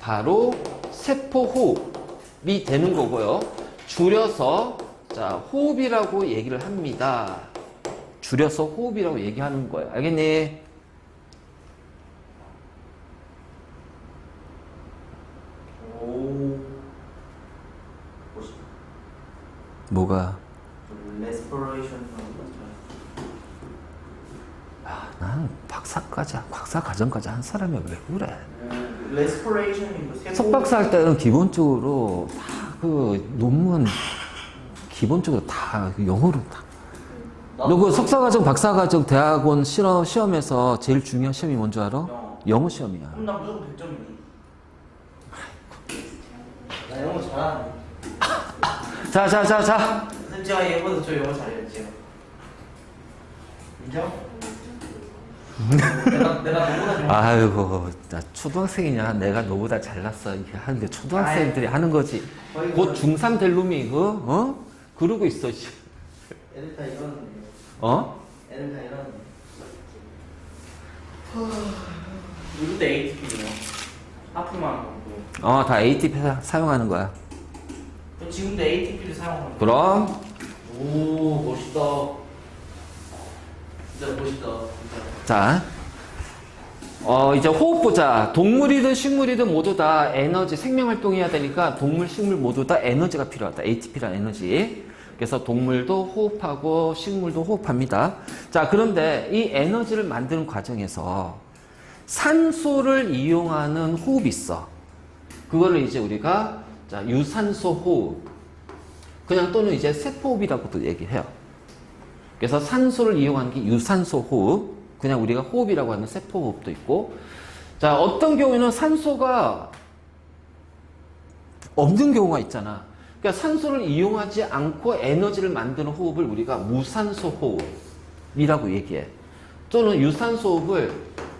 바로 세포호흡이 되는 거고요. 줄여서 자, 호흡이라고 얘기를 합니다. 줄여서 호흡이라고 얘기하는 거예요. 알겠니? 오. 멋있다. 뭐가? 레스퍼레이션. 나는 박사 과정까지 한 사람이 왜 그래? 레스퍼레이션이 석박사 할 때는 기본적으로 다 그 논문 기본적으로 다 영어로 다. 너 그 석사과정, 박사과정, 대학원 시험에서 제일 중요한 시험이 뭔지 알아? 영어 시험이야. 그럼 나 무조건 100점이니. 나 영어 잘하네. 자. 선생님 제가 얘보다 저 영어 잘해요. 제가. 인정? 내가 너보다 좀. 아이고, 나 초등학생이냐? 내가 너보다 잘났어. 이게 하는데 초등학생들이 하는 거지. 곧 중3 될 놈이 그러고 있어. 애들 다 이러는데. 애들 다 이러는데. 이것도 ATP네요. 하프만 하고. 다 ATP 사용하는 거야. 지금도 ATP를 사용하는 거야. 그럼 오, 멋있다. 진짜 멋있다. 진짜. 자, 이제 호흡 보자. 동물이든 식물이든 모두 다 에너지, 생명 활동해야 되니까 동물, 식물 모두 다 에너지가 필요하다. ATP라는 에너지. 그래서 동물도 호흡하고 식물도 호흡합니다. 자, 그런데 이 에너지를 만드는 과정에서 산소를 이용하는 호흡이 있어. 그거를 이제 우리가 자, 유산소 호흡. 그냥 또는 이제 세포호흡이라고도 얘기해요. 그래서 산소를 이용하는 게 유산소 호흡. 그냥 우리가 호흡이라고 하는 세포호흡도 있고. 자, 어떤 경우에는 산소가 없는 경우가 있잖아. 그러니까 산소를 이용하지 않고 에너지를 만드는 호흡을 우리가 무산소 호흡이라고 얘기해. 또는 유산소 호흡을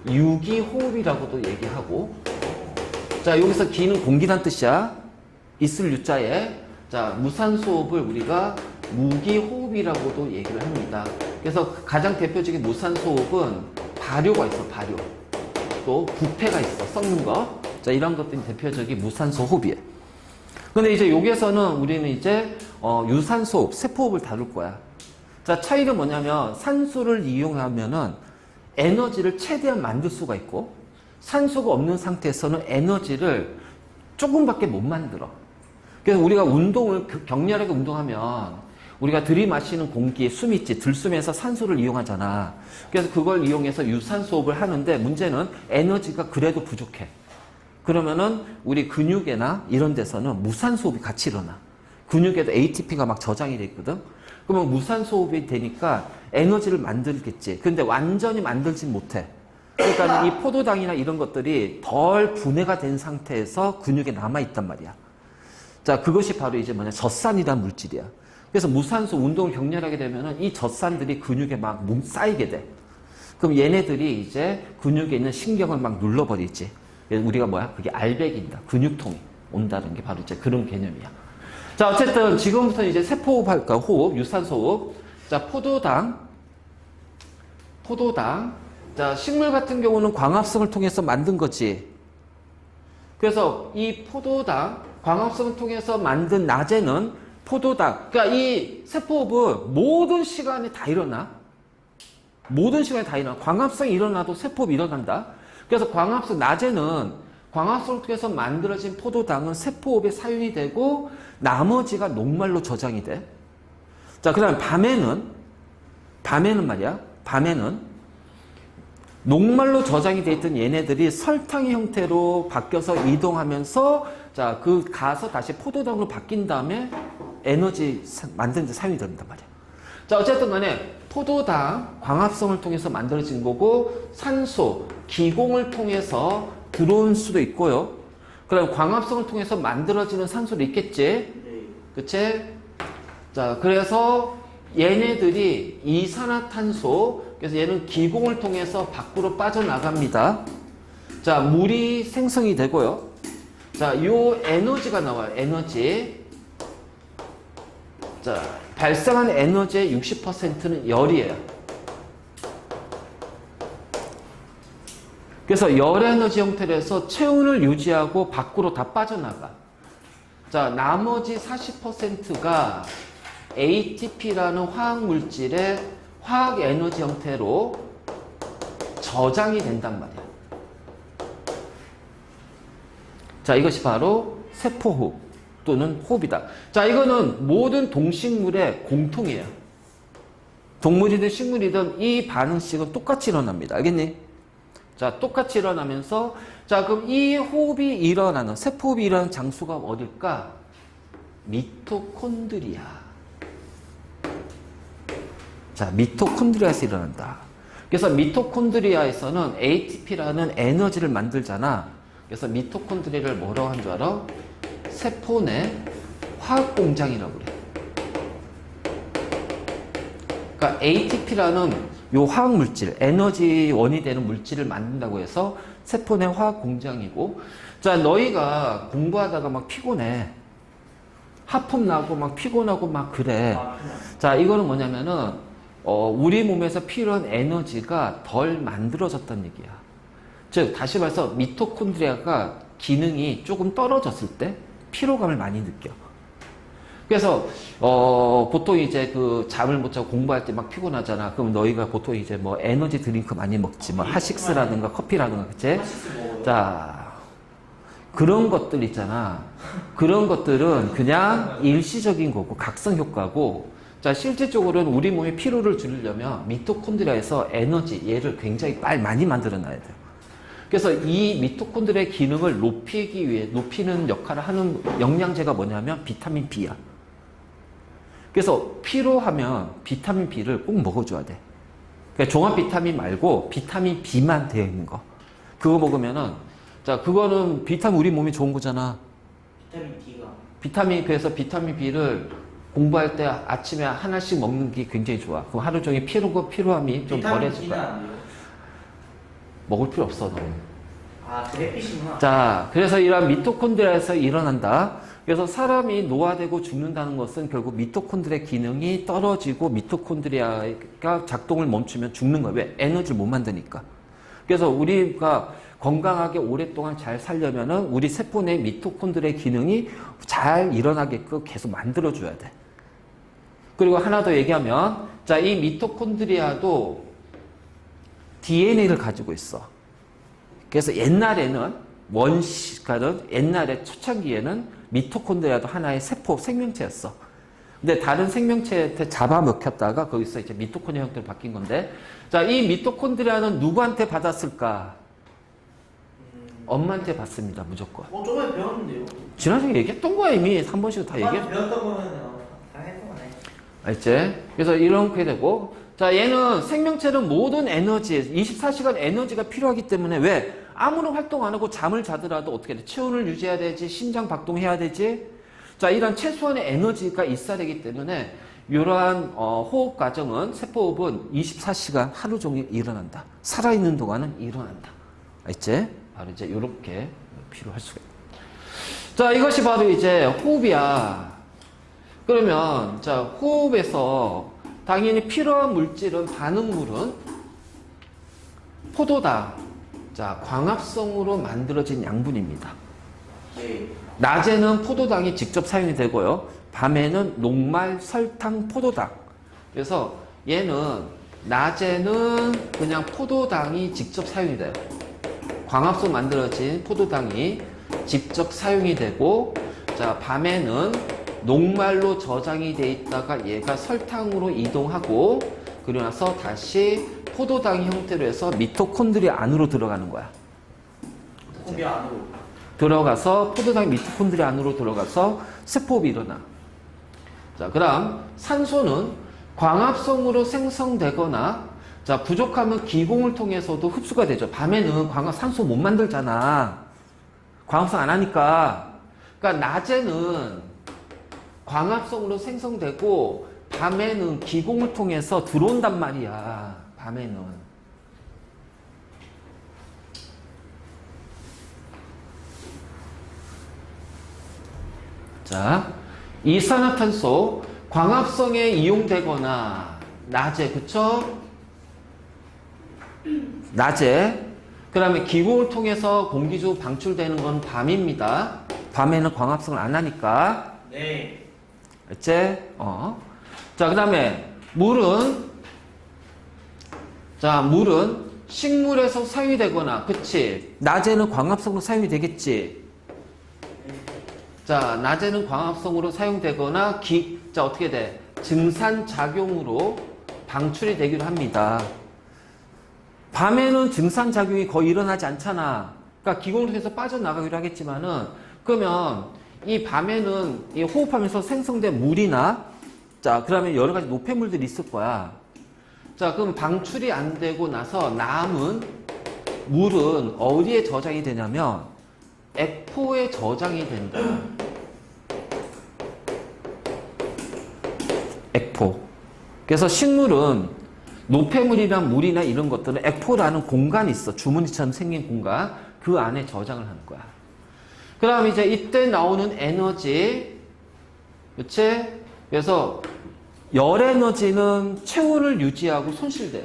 유기호흡이라고도 얘기하고. 자, 여기서 기는 공기란 뜻이야. 있을 유자에 자, 무산소호흡을 우리가 무기호흡이라고도 얘기를 합니다. 그래서 가장 대표적인 무산소호흡은 발효가 있어, 발효. 또 부패가 있어, 썩는 거. 자, 이런 것들이 대표적인 무산소호흡이에요. 근데 이제 여기에서는 우리는 이제 유산소호흡, 세포호흡을 다룰 거야. 자, 차이는 뭐냐면 산소를 이용하면은 에너지를 최대한 만들 수가 있고 산소가 없는 상태에서는 에너지를 조금밖에 못 만들어. 그래서 우리가 운동을 격렬하게 운동하면 우리가 들이마시는 공기에 숨이 있지, 들숨에서 산소를 이용하잖아. 그래서 그걸 이용해서 유산소호흡을 하는데 문제는 에너지가 그래도 부족해. 그러면은 우리 근육에나 이런 데서는 무산소호흡이 같이 일어나. 근육에도 ATP가 막 저장이 돼 있거든. 그러면 무산소호흡이 되니까 에너지를 만들겠지. 근데 완전히 만들진 못해. 그러니까 이 포도당이나 이런 것들이 덜 분해가 된 상태에서 근육에 남아있단 말이야. 자, 그것이 바로 이제 뭐냐, 젖산이라는 물질이야. 그래서 무산소 운동을 격렬하게 되면은 이 젖산들이 근육에 막 쌓이게 돼. 그럼 얘네들이 이제 근육에 있는 신경을 막 눌러버리지. 그래서 우리가 뭐야? 그게 알배기입니다. 근육통이 온다는 게 바로 이제 그런 개념이야. 자, 어쨌든 지금부터 이제 세포호흡 할까? 호흡, 유산소호흡. 자, 포도당. 자, 식물 같은 경우는 광합성을 통해서 만든 거지. 그래서 이 포도당, 광합성을 통해서 만든 낮에는 포도당. 그러니까 이 세포호흡은 모든 시간에 다 일어나. 모든 시간에 다 일어나. 광합성이 일어나도 세포호흡이 일어난다. 그래서 낮에는 광합성을 통해서 만들어진 포도당은 세포호흡에 사용이 되고 나머지가 녹말로 저장이 돼. 자, 그 다음에 밤에는 말이야. 밤에는 녹말로 저장이 돼 있던 얘네들이 설탕의 형태로 바뀌어서 이동하면서 자, 가서 다시 포도당으로 바뀐 다음에 에너지 만드는 데 사용이 된단 말이야. 자, 어쨌든 간에 포도당 광합성을 통해서 만들어진 거고 산소, 기공을 통해서 들어올 수도 있고요. 그다음 광합성을 통해서 만들어지는 산소도 있겠지. 네. 그치? 자, 그래서 얘네들이 이산화탄소, 그래서 얘는 기공을 통해서 밖으로 빠져나갑니다. 자, 물이 생성이 되고요. 자, 요 에너지가 나와요. 에너지. 자, 발생한 에너지의 60%는 열이에요. 그래서 열 에너지 형태로 해서 체온을 유지하고 밖으로 다 빠져나가. 자, 나머지 40%가 ATP라는 화학 물질의 화학 에너지 형태로 저장이 된단 말이야. 자, 이것이 바로 세포호흡 또는 호흡이다. 자, 이거는 모든 동식물의 공통이에요. 동물이든 식물이든 이 반응식은 똑같이 일어납니다. 알겠니? 자, 똑같이 일어나면서 자, 그럼 이 호흡이 일어나는 세포호흡이 일어나는 장소가 어딜까? 미토콘드리아. 자, 미토콘드리아에서 일어난다. 그래서 미토콘드리아에서는 ATP라는 에너지를 만들잖아. 그래서 미토콘드리아를 뭐라고 한 줄 알아? 세포 내 화학공장이라고 그래. 그러니까 ATP라는 요 화학물질, 에너지원이 되는 물질을 만든다고 해서 세포 내 화학공장이고, 자, 너희가 공부하다가 막 피곤해. 하품 나고 막 피곤하고 막 그래. 자, 이거는 뭐냐면은 우리 몸에서 필요한 에너지가 덜 만들어졌다는 얘기야. 즉, 다시 말해서 미토콘드리아가 기능이 조금 떨어졌을 때 피로감을 많이 느껴. 그래서 보통 이제 그 잠을 못 자고 공부할 때 막 피곤하잖아. 그럼 너희가 보통 이제 뭐 에너지 드링크 많이 먹지, 뭐 하식스라든가 커피라든가, 그치? 자, 그런 것들 있잖아. 그런 것들은 그냥 일시적인 거고 각성 효과고, 자, 실질적으로는 우리 몸의 피로를 줄이려면 미토콘드리아에서 에너지, 얘를 굉장히 많이 만들어놔야 돼요. 그래서 이 미토콘드리아의 기능을 높이기 위해, 높이는 역할을 하는 영양제가 뭐냐면 비타민 B야. 그래서 피로하면 비타민 B를 꼭 먹어줘야 돼. 그러니까 종합 비타민 말고 비타민 B만 되어 있는 거. 그거 먹으면은, 자, 그거는 비타민 우리 몸에 좋은 거잖아. 비타민 D가. 그래서 비타민 B를 공부할 때 아침에 하나씩 먹는 게 굉장히 좋아. 그럼 하루 종일 피로함이 좀 덜해질 거야. 먹을 필요 없어, 너는. 아, 그 햇빛이구나. 자, 그래서 이러한 미토콘드리아에서 일어난다. 그래서 사람이 노화되고 죽는다는 것은 결국 미토콘드리아 기능이 떨어지고 미토콘드리아가 작동을 멈추면 죽는 거예요. 왜? 에너지를 못 만드니까. 그래서 우리가 건강하게 오랫동안 잘 살려면은 우리 세포 내 미토콘드리아 기능이 잘 일어나게끔 계속 만들어줘야 돼. 그리고 하나 더 얘기하면, 자, 이 미토콘드리아도 DNA를 가지고 있어. 그래서 옛날에는 옛날에 초창기에는 미토콘드리아도 하나의 세포 생명체였어. 근데 다른 생명체한테 잡아먹혔다가 거기서 이제 미토콘드리아 형태로 바뀐 건데, 자, 이 미토콘드리아는 누구한테 받았을까? 엄마한테 받습니다, 무조건. 저번에 배웠는데요. 지난주에 얘기했던 거야, 이미. 3번씩 다 얘기했. 배웠던 거는 다 했던 거네. 알지? 그래서 이렇게 되고, 자, 얘는 생명체는 모든 에너지, 24시간 에너지가 필요하기 때문에 왜? 아무런 활동 안 하고 잠을 자더라도 어떻게 돼? 체온을 유지해야 되지, 심장 박동해야 되지. 자, 이런 최소한의 에너지가 있어야 되기 때문에 이러한 호흡 과정은, 세포호흡은 24시간 하루 종일 일어난다. 살아있는 동안은 일어난다. 알지? 바로 이제 이렇게 필요할 수가 있다. 자, 이것이 바로 이제 호흡이야. 그러면, 자, 호흡에서 당연히 필요한 물질은, 반응물은 포도당. 자, 광합성으로 만들어진 양분입니다. 네. 낮에는 포도당이 직접 사용이 되고요. 밤에는 녹말, 설탕, 포도당. 그래서 얘는 낮에는 그냥 포도당이 직접 사용이 돼요. 광합성 만들어진 포도당이 직접 사용이 되고, 자, 밤에는 녹말로 저장이 돼 있다가 얘가 설탕으로 이동하고, 그리고 나서 다시 포도당 형태로 해서 미토콘드리아 안으로 들어가는 거야. 호흡이 안으로. 들어가서 포도당이 미토콘드리아 안으로 들어가서 세포호흡이 일어나. 자, 그다음 산소는 광합성으로 생성되거나, 자, 부족하면 기공을 통해서도 흡수가 되죠. 밤에는 산소 못 만들잖아. 광합성 안 하니까. 그러니까 낮에는 광합성으로 생성되고 밤에는 기공을 통해서 들어온단 말이야. 밤에는. 자, 이산화탄소 광합성에 이용되거나 낮에, 그쵸? 낮에. 그 다음에 기공을 통해서 공기중 방출되는 건 밤입니다. 밤에는 광합성을 안 하니까. 네. 알지? 자, 그 다음에 물은, 자, 물은 식물에서 사용이 되거나, 그치? 낮에는 광합성으로 사용이 되겠지? 자, 낮에는 광합성으로 사용되거나, 자, 어떻게 돼? 증산작용으로 방출이 되기도 합니다. 밤에는 증산작용이 거의 일어나지 않잖아. 그러니까 기공을 통해서 빠져나가기도 하겠지만은, 그러면 이 밤에는 이 호흡하면서 생성된 물이나, 자, 그러면 여러 가지 노폐물들이 있을 거야. 자, 그럼 방출이 안 되고 나서 남은 물은 어디에 저장이 되냐면 액포에 저장이 된다. 액포. 그래서 식물은 노폐물이나 물이나 이런 것들은 액포라는 공간이 있어. 주머니처럼 생긴 공간. 그 안에 저장을 하는 거야. 그 다음 이제 이때 나오는 에너지. 그치? 그래서 열 에너지는 체온을 유지하고 손실돼요.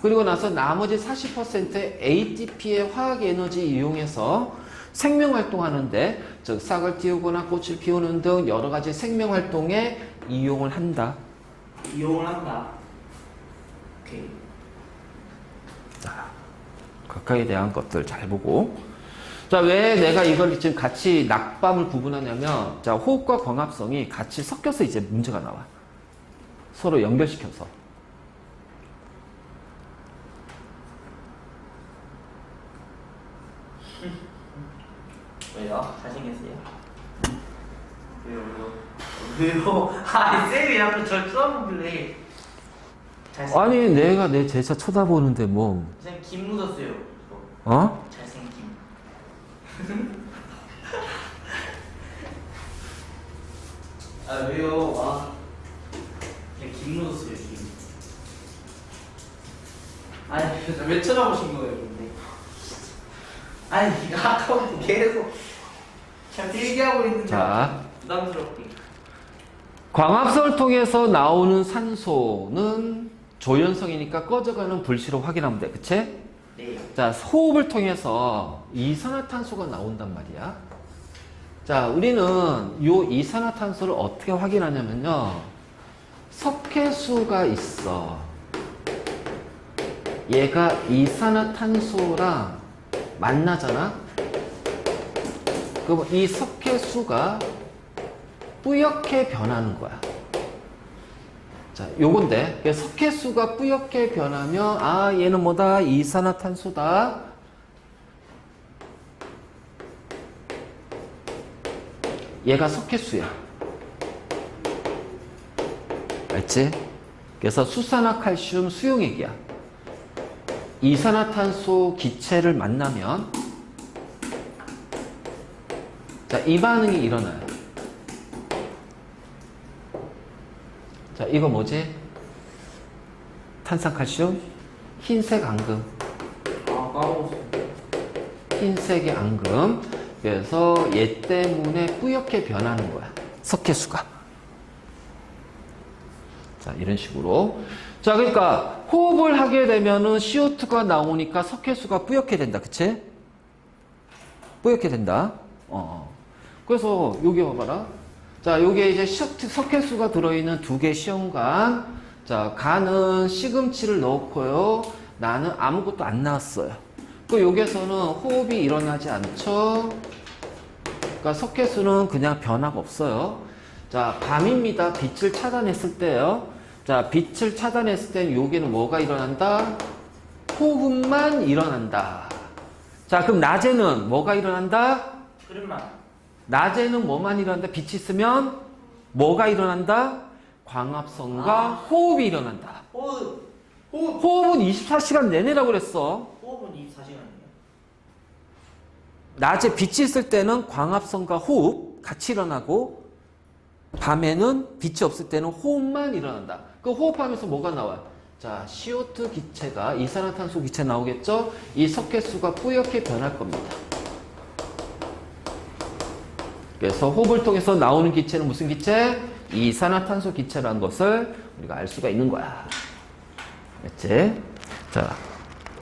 그리고 나서 나머지 40%의 ATP의 화학 에너지 이용해서 생명 활동하는데, 즉 싹을 틔우거나 꽃을 피우는 등 여러 가지 생명 활동에 이용을 한다. 이용을 한다. 오케이. 자, 각각에 대한 것들 잘 보고. 자, 왜 내가 이걸 지금 같이 낙밤을 구분하냐면, 자, 호흡과 광합성이 같이 섞여서 이제 문제가 나와. 서로 연결시켜서. 왜요? 잘생겼어요? 왜요? 아, 쌤이 자꾸 절 써보길래. 아니, 내가 내 제자 쳐다보는데 뭐. 쌤, 김 묻었어요. 어? 잘생김. 아, 왜요? 아. 그냥 김 묻었어요, 김. 아니, 왜 쳐다보신 거예요, 근데? 아니, 이거 아까부터 계속. 자, 얘기하고 있는데. 자, 부담스럽게. 광합성을 통해서 나오는 산소는 조연성이니까 꺼져가는 불씨로 확인하면 돼. 그치? 네. 자, 호흡을 통해서 이산화탄소가 나온단 말이야. 자, 우리는 요 이산화탄소를 어떻게 확인하냐면요. 석회수가 있어. 얘가 이산화탄소랑 만나잖아? 그럼 이 석회수가 뿌옇게 변하는 거야. 자, 요건데, 석회수가 뿌옇게 변하면, 아, 얘는 뭐다? 이산화탄소다. 얘가 석회수야. 알지? 그래서 수산화칼슘 수용액이야. 이산화탄소 기체를 만나면, 자, 이 반응이 일어나요. 자, 이거 뭐지? 탄산칼슘, 흰색 앙금. 아, 까먹었어. 흰색의 앙금. 그래서 얘 때문에 뿌옇게 변하는 거야. 석회수가. 자, 이런 식으로. 자, 그러니까 호흡을 하게 되면은 CO2가 나오니까 석회수가 뿌옇게 된다. 그치? 뿌옇게 된다. 그래서 여기 봐봐라. 자, 요게 이제 석회수가 들어있는 두 개 시험관. 자, 간은 시금치를 넣고요. 나는 아무것도 안 나왔어요. 그 여기에서는 호흡이 일어나지 않죠. 그러니까 석회수는 그냥 변화가 없어요. 자, 밤입니다. 빛을 차단했을 때요. 자, 빛을 차단했을 때 여기는 뭐가 일어난다? 호흡만 일어난다. 자, 그럼 낮에는 뭐가 일어난다? 그릇만. 낮에는 뭐만 일어난다? 빛이 있으면 뭐가 일어난다? 광합성과 호흡이 일어난다. 호흡은 24시간 내내라고 그랬어. 호흡은 24시간이에요. 낮에 빛이 있을 때는 광합성과 호흡 같이 일어나고 밤에는 빛이 없을 때는 호흡만 일어난다. 그 호흡하면서 뭐가 나와? 자, CO2 기체가 이산화탄소 기체 나오겠죠? 이 석회수가 뿌옇게 변할 겁니다. 그래서 호흡을 통해서 나오는 기체는 무슨 기체? 이산화탄소 기체라는 것을 우리가 알 수가 있는 거야. 됐지? 자,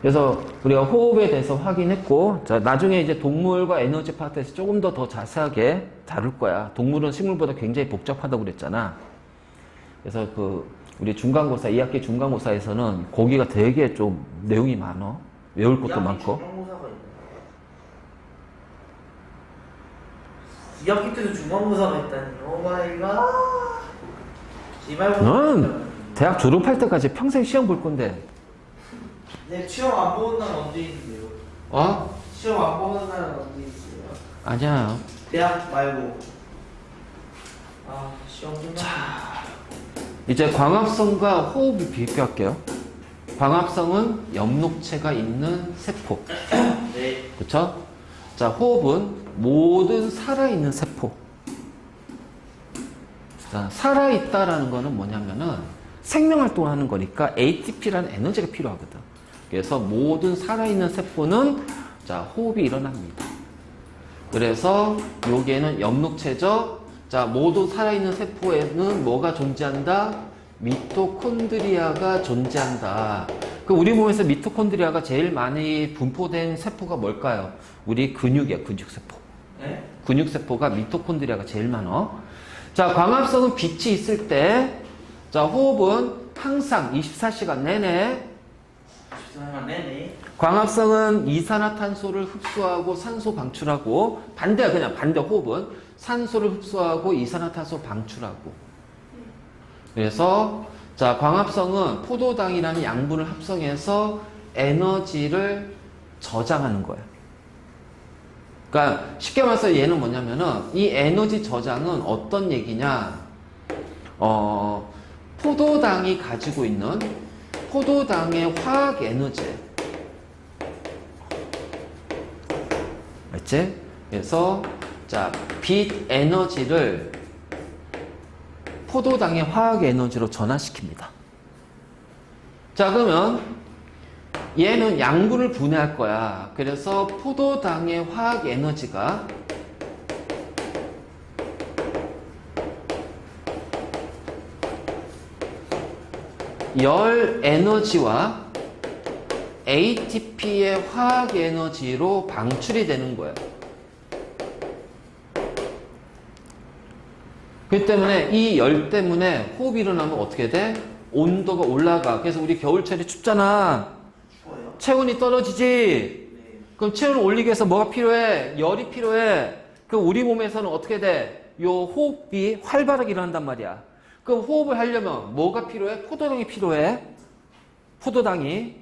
그래서 우리가 호흡에 대해서 확인했고, 자, 나중에 이제 동물과 에너지 파트에서 조금 더 자세하게 다룰 거야. 동물은 식물보다 굉장히 복잡하다고 그랬잖아. 그래서 우리 중간고사, 2학기 중간고사에서는 거기가 되게 좀 내용이 많어. 외울 것도 많고. 중간고사가 있네. 2학기 때도 중간고사가 있다니. 오 마이 갓. 넌 대학 졸업할 때까지 평생 시험 볼 건데. 네, 시험 안 보는 날은 언제 있는데요? 어? 시험 안 보는 날은 언제 있어요? 아니야. 대학 말고. 아, 시험 끝나. 이제 광합성과 호흡을 비교할게요. 광합성은 엽록체가 있는 세포. 네. 그쵸? 자, 호흡은 모든 살아있는 세포. 자, 살아있다라는 거는 뭐냐면은 생명활동을 하는 거니까 ATP라는 에너지가 필요하거든. 그래서 모든 살아있는 세포는 자, 호흡이 일어납니다. 그래서 여기에는 엽록체죠. 자, 모두 살아있는 세포에는 뭐가 존재한다? 미토콘드리아가 존재한다. 그 우리 몸에서 미토콘드리아가 제일 많이 분포된 세포가 뭘까요? 우리 근육이야, 근육세포. 네? 근육세포가 미토콘드리아가 제일 많어. 자, 광합성은 빛이 있을 때, 자, 호흡은 항상 24시간 내내, 24시간 내내. 광합성은 이산화탄소를 흡수하고 산소 방출하고, 반대야, 그냥 반대 호흡은 산소를 흡수하고 이산화탄소 방출하고. 그래서, 자, 광합성은 포도당이라는 양분을 합성해서 에너지를 저장하는 거야. 그러니까 쉽게 말해서 얘는 뭐냐면은 이 에너지 저장은 어떤 얘기냐? 포도당이 가지고 있는 포도당의 화학 에너지. 알지? 그래서 자, 빛 에너지를 포도당의 화학 에너지로 전환시킵니다. 자, 그러면 얘는 양분을 분해할 거야. 그래서 포도당의 화학 에너지가 열 에너지와 ATP의 화학 에너지로 방출이 되는 거예요. 그렇기 때문에 이 열 때문에 호흡이 일어나면 어떻게 돼? 온도가 올라가. 그래서 우리 겨울철에 춥잖아. 추워요? 체온이 떨어지지? 네. 그럼 체온을 올리기 위해서 뭐가 필요해? 열이 필요해. 그럼 우리 몸에서는 어떻게 돼? 요 호흡이 활발하게 일어난단 말이야. 그럼 호흡을 하려면 뭐가 필요해? 포도당이 필요해. 포도당이.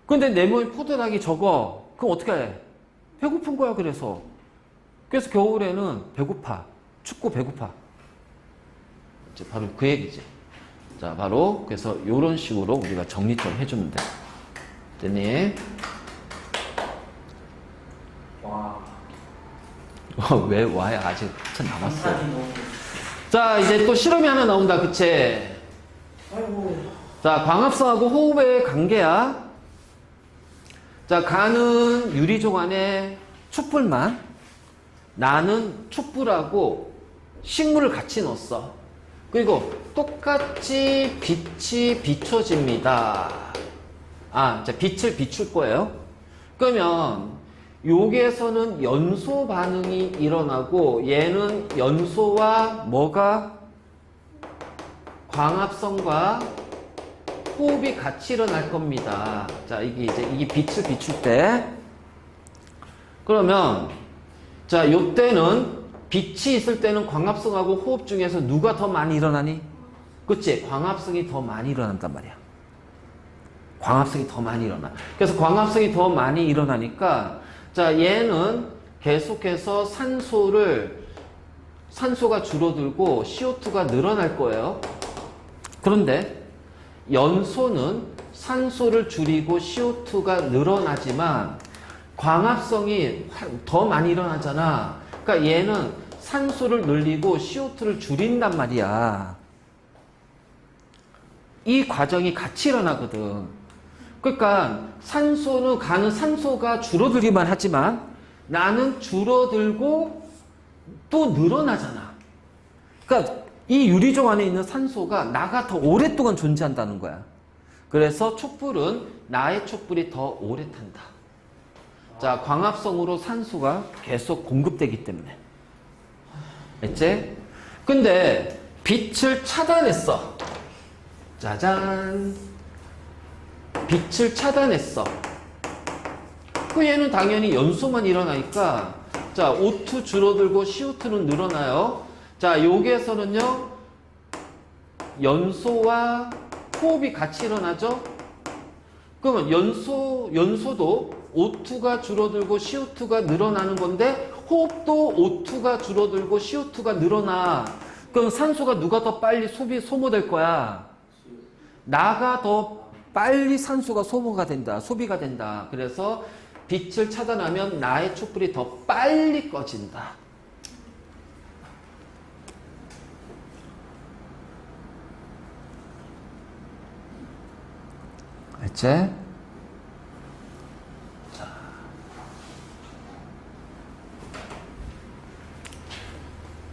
근데 내 몸에 포도당이 적어. 그럼 어떻게 해? 배고픈 거야, 그래서. 그래서 겨울에는 배고파. 춥고 배고파. 이제 바로 그 얘기지. 자, 바로 그래서 이런 식으로 우리가 정리 좀 해주면 돼. 됐니? 와. 왜 와야 아직 한참 남았어. 감탄이 너무. 자, 이제 또 실험이 하나 나온다, 그치? 아이고. 자, 광합성하고 호흡의 관계야. 자, 간은 유리종 안에 촛불만, 나는 촛불하고 식물을 같이 넣었어. 그리고 똑같이 빛이 비춰집니다. 자, 빛을 비출 거예요. 그러면 여기에서는 연소 반응이 일어나고 얘는 연소와 뭐가? 광합성과 호흡이 같이 일어날 겁니다. 자, 이게 빛을 비출 때. 그러면, 자, 요때는 빛이 있을 때는 광합성하고 호흡 중에서 누가 더 많이 일어나니? 그치? 광합성이 더 많이 일어난단 말이야. 광합성이 더 많이 일어나. 그래서 광합성이 더 많이 일어나니까, 자, 얘는 계속해서 산소가 줄어들고 CO2가 늘어날 거예요. 그런데 연소는 산소를 줄이고 CO2가 늘어나지만 광합성이 더 많이 일어나잖아. 그러니까 얘는 산소를 늘리고 CO2를 줄인단 말이야. 이 과정이 같이 일어나거든. 그러니까 간은 산소가 줄어들기만 하지만 나는 줄어들고 또 늘어나잖아. 그러니까 이 유리종 안에 있는 산소가 나가 더 오랫동안 존재한다는 거야. 그래서 촛불은 나의 촛불이 더 오래 탄다. 자, 광합성으로 산소가 계속 공급되기 때문에. 알지? 근데 빛을 차단했어. 짜잔. 빛을 차단했어. 그 얘는 당연히 연소만 일어나니까 자, O2 줄어들고 CO2는 늘어나요. 자, 여기에서는요, 연소와 호흡이 같이 일어나죠? 그러면 연소도 O2가 줄어들고 CO2가 늘어나는 건데, 호흡도 O2가 줄어들고 CO2가 늘어나. 그럼 산소가 누가 더 빨리 소모될 거야? 나가 더 빨리 산소가 소비가 된다. 그래서 빛을 차단하면 나의 촛불이 더 빨리 꺼진다. 알지?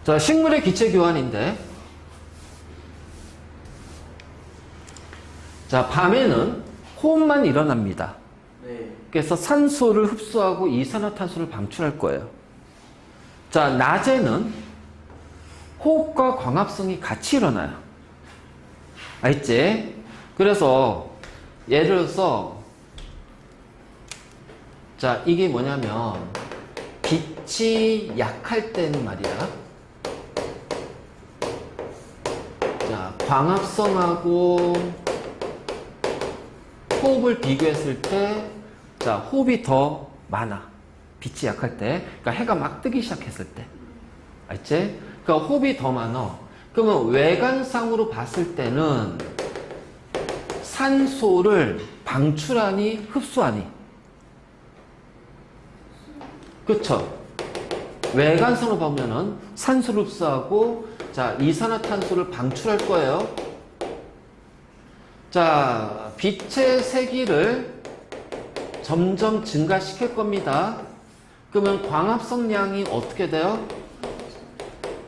자, 식물의 기체 교환인데, 자, 밤에는 호흡만 일어납니다. 네. 그래서 산소를 흡수하고 이산화탄소를 방출할 거예요. 자, 낮에는 호흡과 광합성이 같이 일어나요. 알지? 그래서 예를 들어서 자, 이게 뭐냐면 빛이 약할 때는 말이야. 자, 광합성하고 호흡을 비교했을 때 자, 호흡이 더 많아. 빛이 약할 때. 그러니까 해가 막 뜨기 시작했을 때. 알지? 그러니까 호흡이 더 많아. 그러면 외관상으로 봤을 때는 산소를 방출하니 흡수하니? 그쵸? 외관상으로 보면은 산소를 흡수하고 자, 이산화탄소를 방출할 거예요. 자, 빛의 세기를 점점 증가시킬 겁니다. 그러면 광합성량이 어떻게 돼요?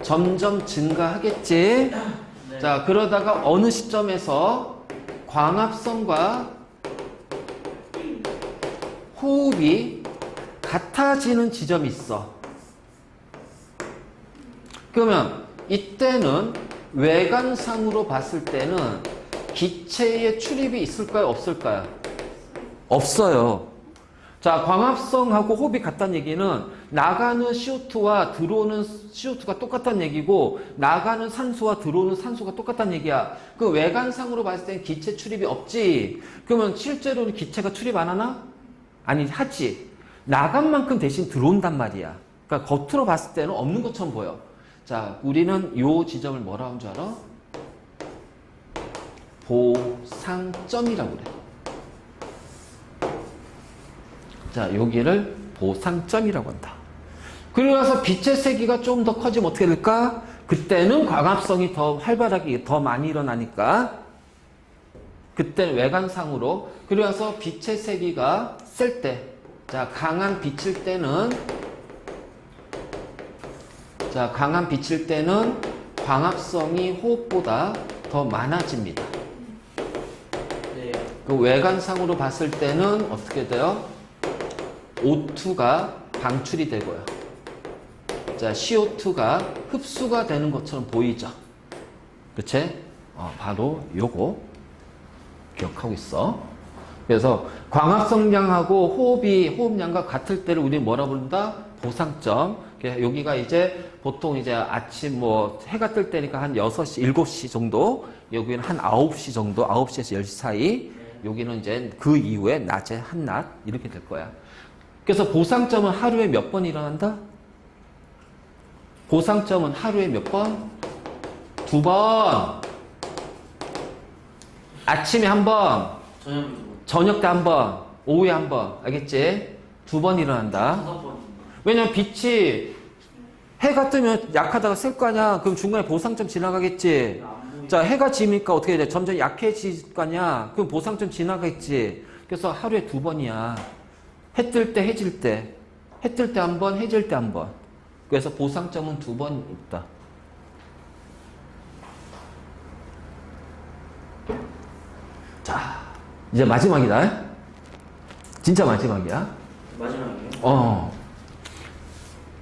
점점 증가하겠지? 네. 자, 그러다가 어느 시점에서 광합성과 호흡이 같아지는 지점이 있어. 그러면 이때는 외관상으로 봤을 때는 기체의 출입이 있을까요? 없을까요? 없어요. 자, 광합성하고 호흡이 같다는 얘기는 나가는 CO2와 들어오는 CO2가 똑같다는 얘기고 나가는 산소와 들어오는 산소가 똑같다는 얘기야. 그 외관상으로 봤을 땐 기체 출입이 없지. 그러면 실제로는 기체가 출입 안 하나? 아니, 하지. 나간 만큼 대신 들어온단 말이야. 그러니까 겉으로 봤을 때는 없는 것처럼 보여. 자, 우리는 요 지점을 뭐라고 하는 줄 알아? 보상점이라고 그래. 자, 여기를 보상점이라고 한다. 그리고 나서 빛의 세기가 좀 더 커지면 어떻게 될까? 그때는 광합성이 더 활발하게 더 많이 일어나니까 그때는 외관상으로. 그리고 나서 빛의 세기가 셀 때, 자, 강한 빛일 때는 광합성이 호흡보다 더 많아집니다. 네. 그 외관상으로 봤을 때는 어떻게 돼요? O2가 방출이 되고요. 자, CO2가 흡수가 되는 것처럼 보이죠? 그치? 바로 요거 기억하고 있어. 그래서 광합성량하고 호흡량과 같을 때를 우리는 뭐라 부른다? 보상점. 여기가 이제 보통 이제 아침 해가 뜰 때니까 한 6시, 7시 정도, 여기는 한 9시 정도, 9시에서 10시 사이, 여기는 이제 그 이후에 낮에 한낮, 이렇게 될 거야. 그래서 보상점은 하루에 몇 번 일어난다? 보상점은 하루에 몇 번? 2번. 아침에 한 번, 저녁 때 한 번, 오후에 한 번. 알겠지? 2번 일어난다. 5번. 왜냐면 빛이 해가 뜨면 약하다가 셀 거 아니야. 그럼 중간에 보상점 지나가겠지. 자, 해가 지니까 어떻게 돼? 점점 약해질 거 아니야. 그럼 보상점 지나가겠지. 그래서 하루에 2번이야. 해 뜰 때, 해질 때. 해 뜰 때 한 번, 해질 때 한 번. 그래서 보상점은 2번 있다. 자, 이제 마지막이다. 진짜 마지막이야. 마지막이요?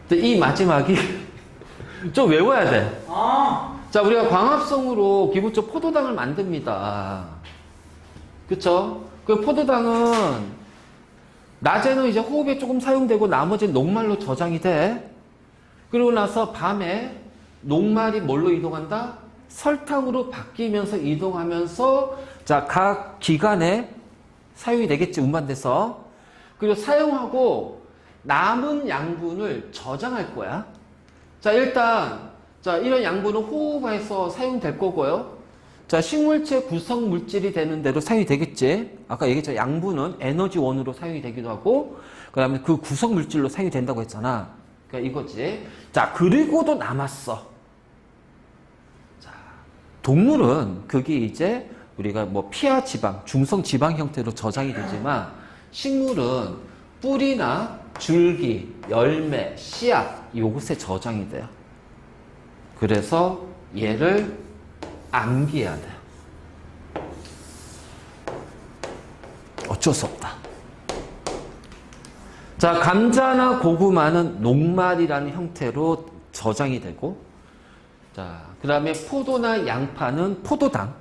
근데 이 마지막이 좀 외워야 돼. 자, 우리가 광합성으로 기본적으로 포도당을 만듭니다. 그쵸? 그 포도당은 낮에는 이제 호흡에 조금 사용되고 나머지는 녹말로 저장이 돼. 그리고 나서 밤에 녹말이 뭘로 이동한다? 설탕으로 바뀌면서 이동하면서 자, 각 기관에 사용이 되겠지, 운반돼서. 그리고 사용하고 남은 양분을 저장할 거야. 자, 일단 자, 이런 양분은 호흡에서 사용될 거고요. 자, 식물체 구성 물질이 되는 대로 사용이 되겠지. 아까 얘기했죠. 양분은 에너지원으로 사용이 되기도 하고, 그 다음에 그 구성 물질로 사용이 된다고 했잖아. 그러니까 이거지. 자, 그리고도 남았어. 자, 동물은 그게 이제 우리가 피하 지방, 중성 지방 형태로 저장이 되지만, 식물은 뿌리나 줄기, 열매, 씨앗, 요것에 저장이 돼요. 그래서 얘를 암기해야 돼요. 어쩔 수 없다. 자, 감자나 고구마는 녹말이라는 형태로 저장이 되고, 자, 그 다음에 포도나 양파는 포도당.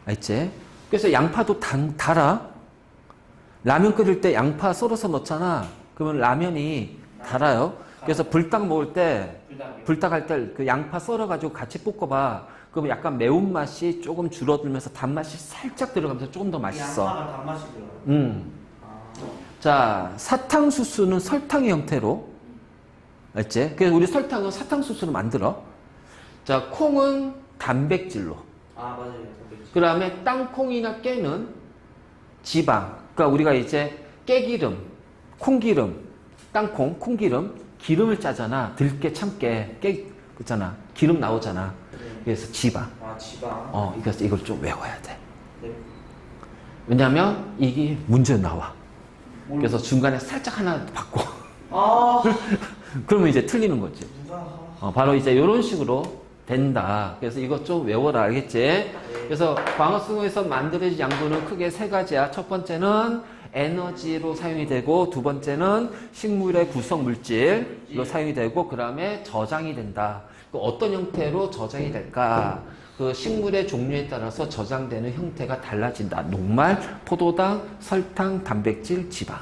알지? 그래서 양파도 달아. 라면 끓일 때 양파 썰어서 넣잖아. 그러면 라면이 달아요. 그래서 불닭 먹을 때, 불닭 할 때 그 양파 썰어가지고 같이 볶아봐. 그러면 약간 매운맛이 조금 줄어들면서 단맛이 살짝 들어가면서 조금 더 맛있어. 양파가 단맛이 들어요. 자, 사탕수수는 설탕의 형태로. 알지? 그래서 우리 설탕은 사탕수수로 만들어. 자, 콩은 단백질로. 맞아요. 그 다음에 땅콩이나 깨는 지방. 그러니까 우리가 이제 깨기름, 콩기름, 땅콩, 콩기름, 기름을 짜잖아. 들깨, 참깨, 그잖아. 기름 나오잖아. 그래서 지방. 지방. 그래서 이걸 좀 외워야 돼. 네. 왜냐면 이게 문제 나와. 그래서 중간에 살짝 하나 바꿔. 그러면 이제 틀리는 거지. 바로 이제 이런 식으로 된다. 그래서 이것 좀 외워라. 알겠지? 그래서 광합성에서 만들어진 양분은 크게 세 가지야. 첫 번째는 에너지로 사용이 되고, 두 번째는 식물의 구성 물질로 사용이 되고, 그 다음에 저장이 된다. 어떤 형태로 저장이 될까? 그 식물의 종류에 따라서 저장되는 형태가 달라진다. 녹말, 포도당, 설탕, 단백질, 지방.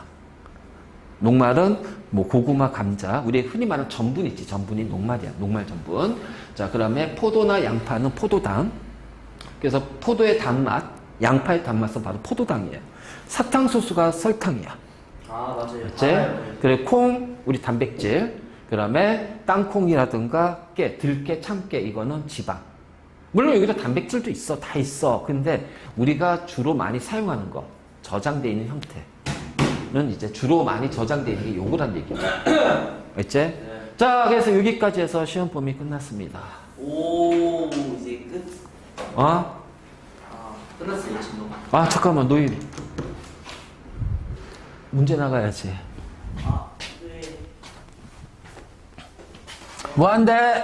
녹말은 뭐 고구마, 감자, 우리 흔히 말하는 전분 있지. 전분이 녹말이야. 녹말 전분. 자, 그다음에 포도나 양파는 포도당. 그래서 포도의 단맛, 양파의 단맛은 바로 포도당이에요. 사탕수수가 설탕이야. 아 맞아요. 맞지? 알아요. 그리고 콩, 우리 단백질. 그다음에 땅콩이라든가 깨, 들깨, 참깨 이거는 지방. 물론 여기도 단백질도 있어. 다 있어. 근데 우리가 주로 많이 사용하는 거, 저장되어 있는 형태는 이제 주로 많이 저장되어 있는 게 요거란 얘기야. 알지? 네. 자, 그래서 여기까지 해서 시험 범위 끝났습니다. 오 이제 끝. 어? 아 끝났어요 지금. 아, 잠깐만, 노인. 문제 나가야지. 아 네. 뭐 한대?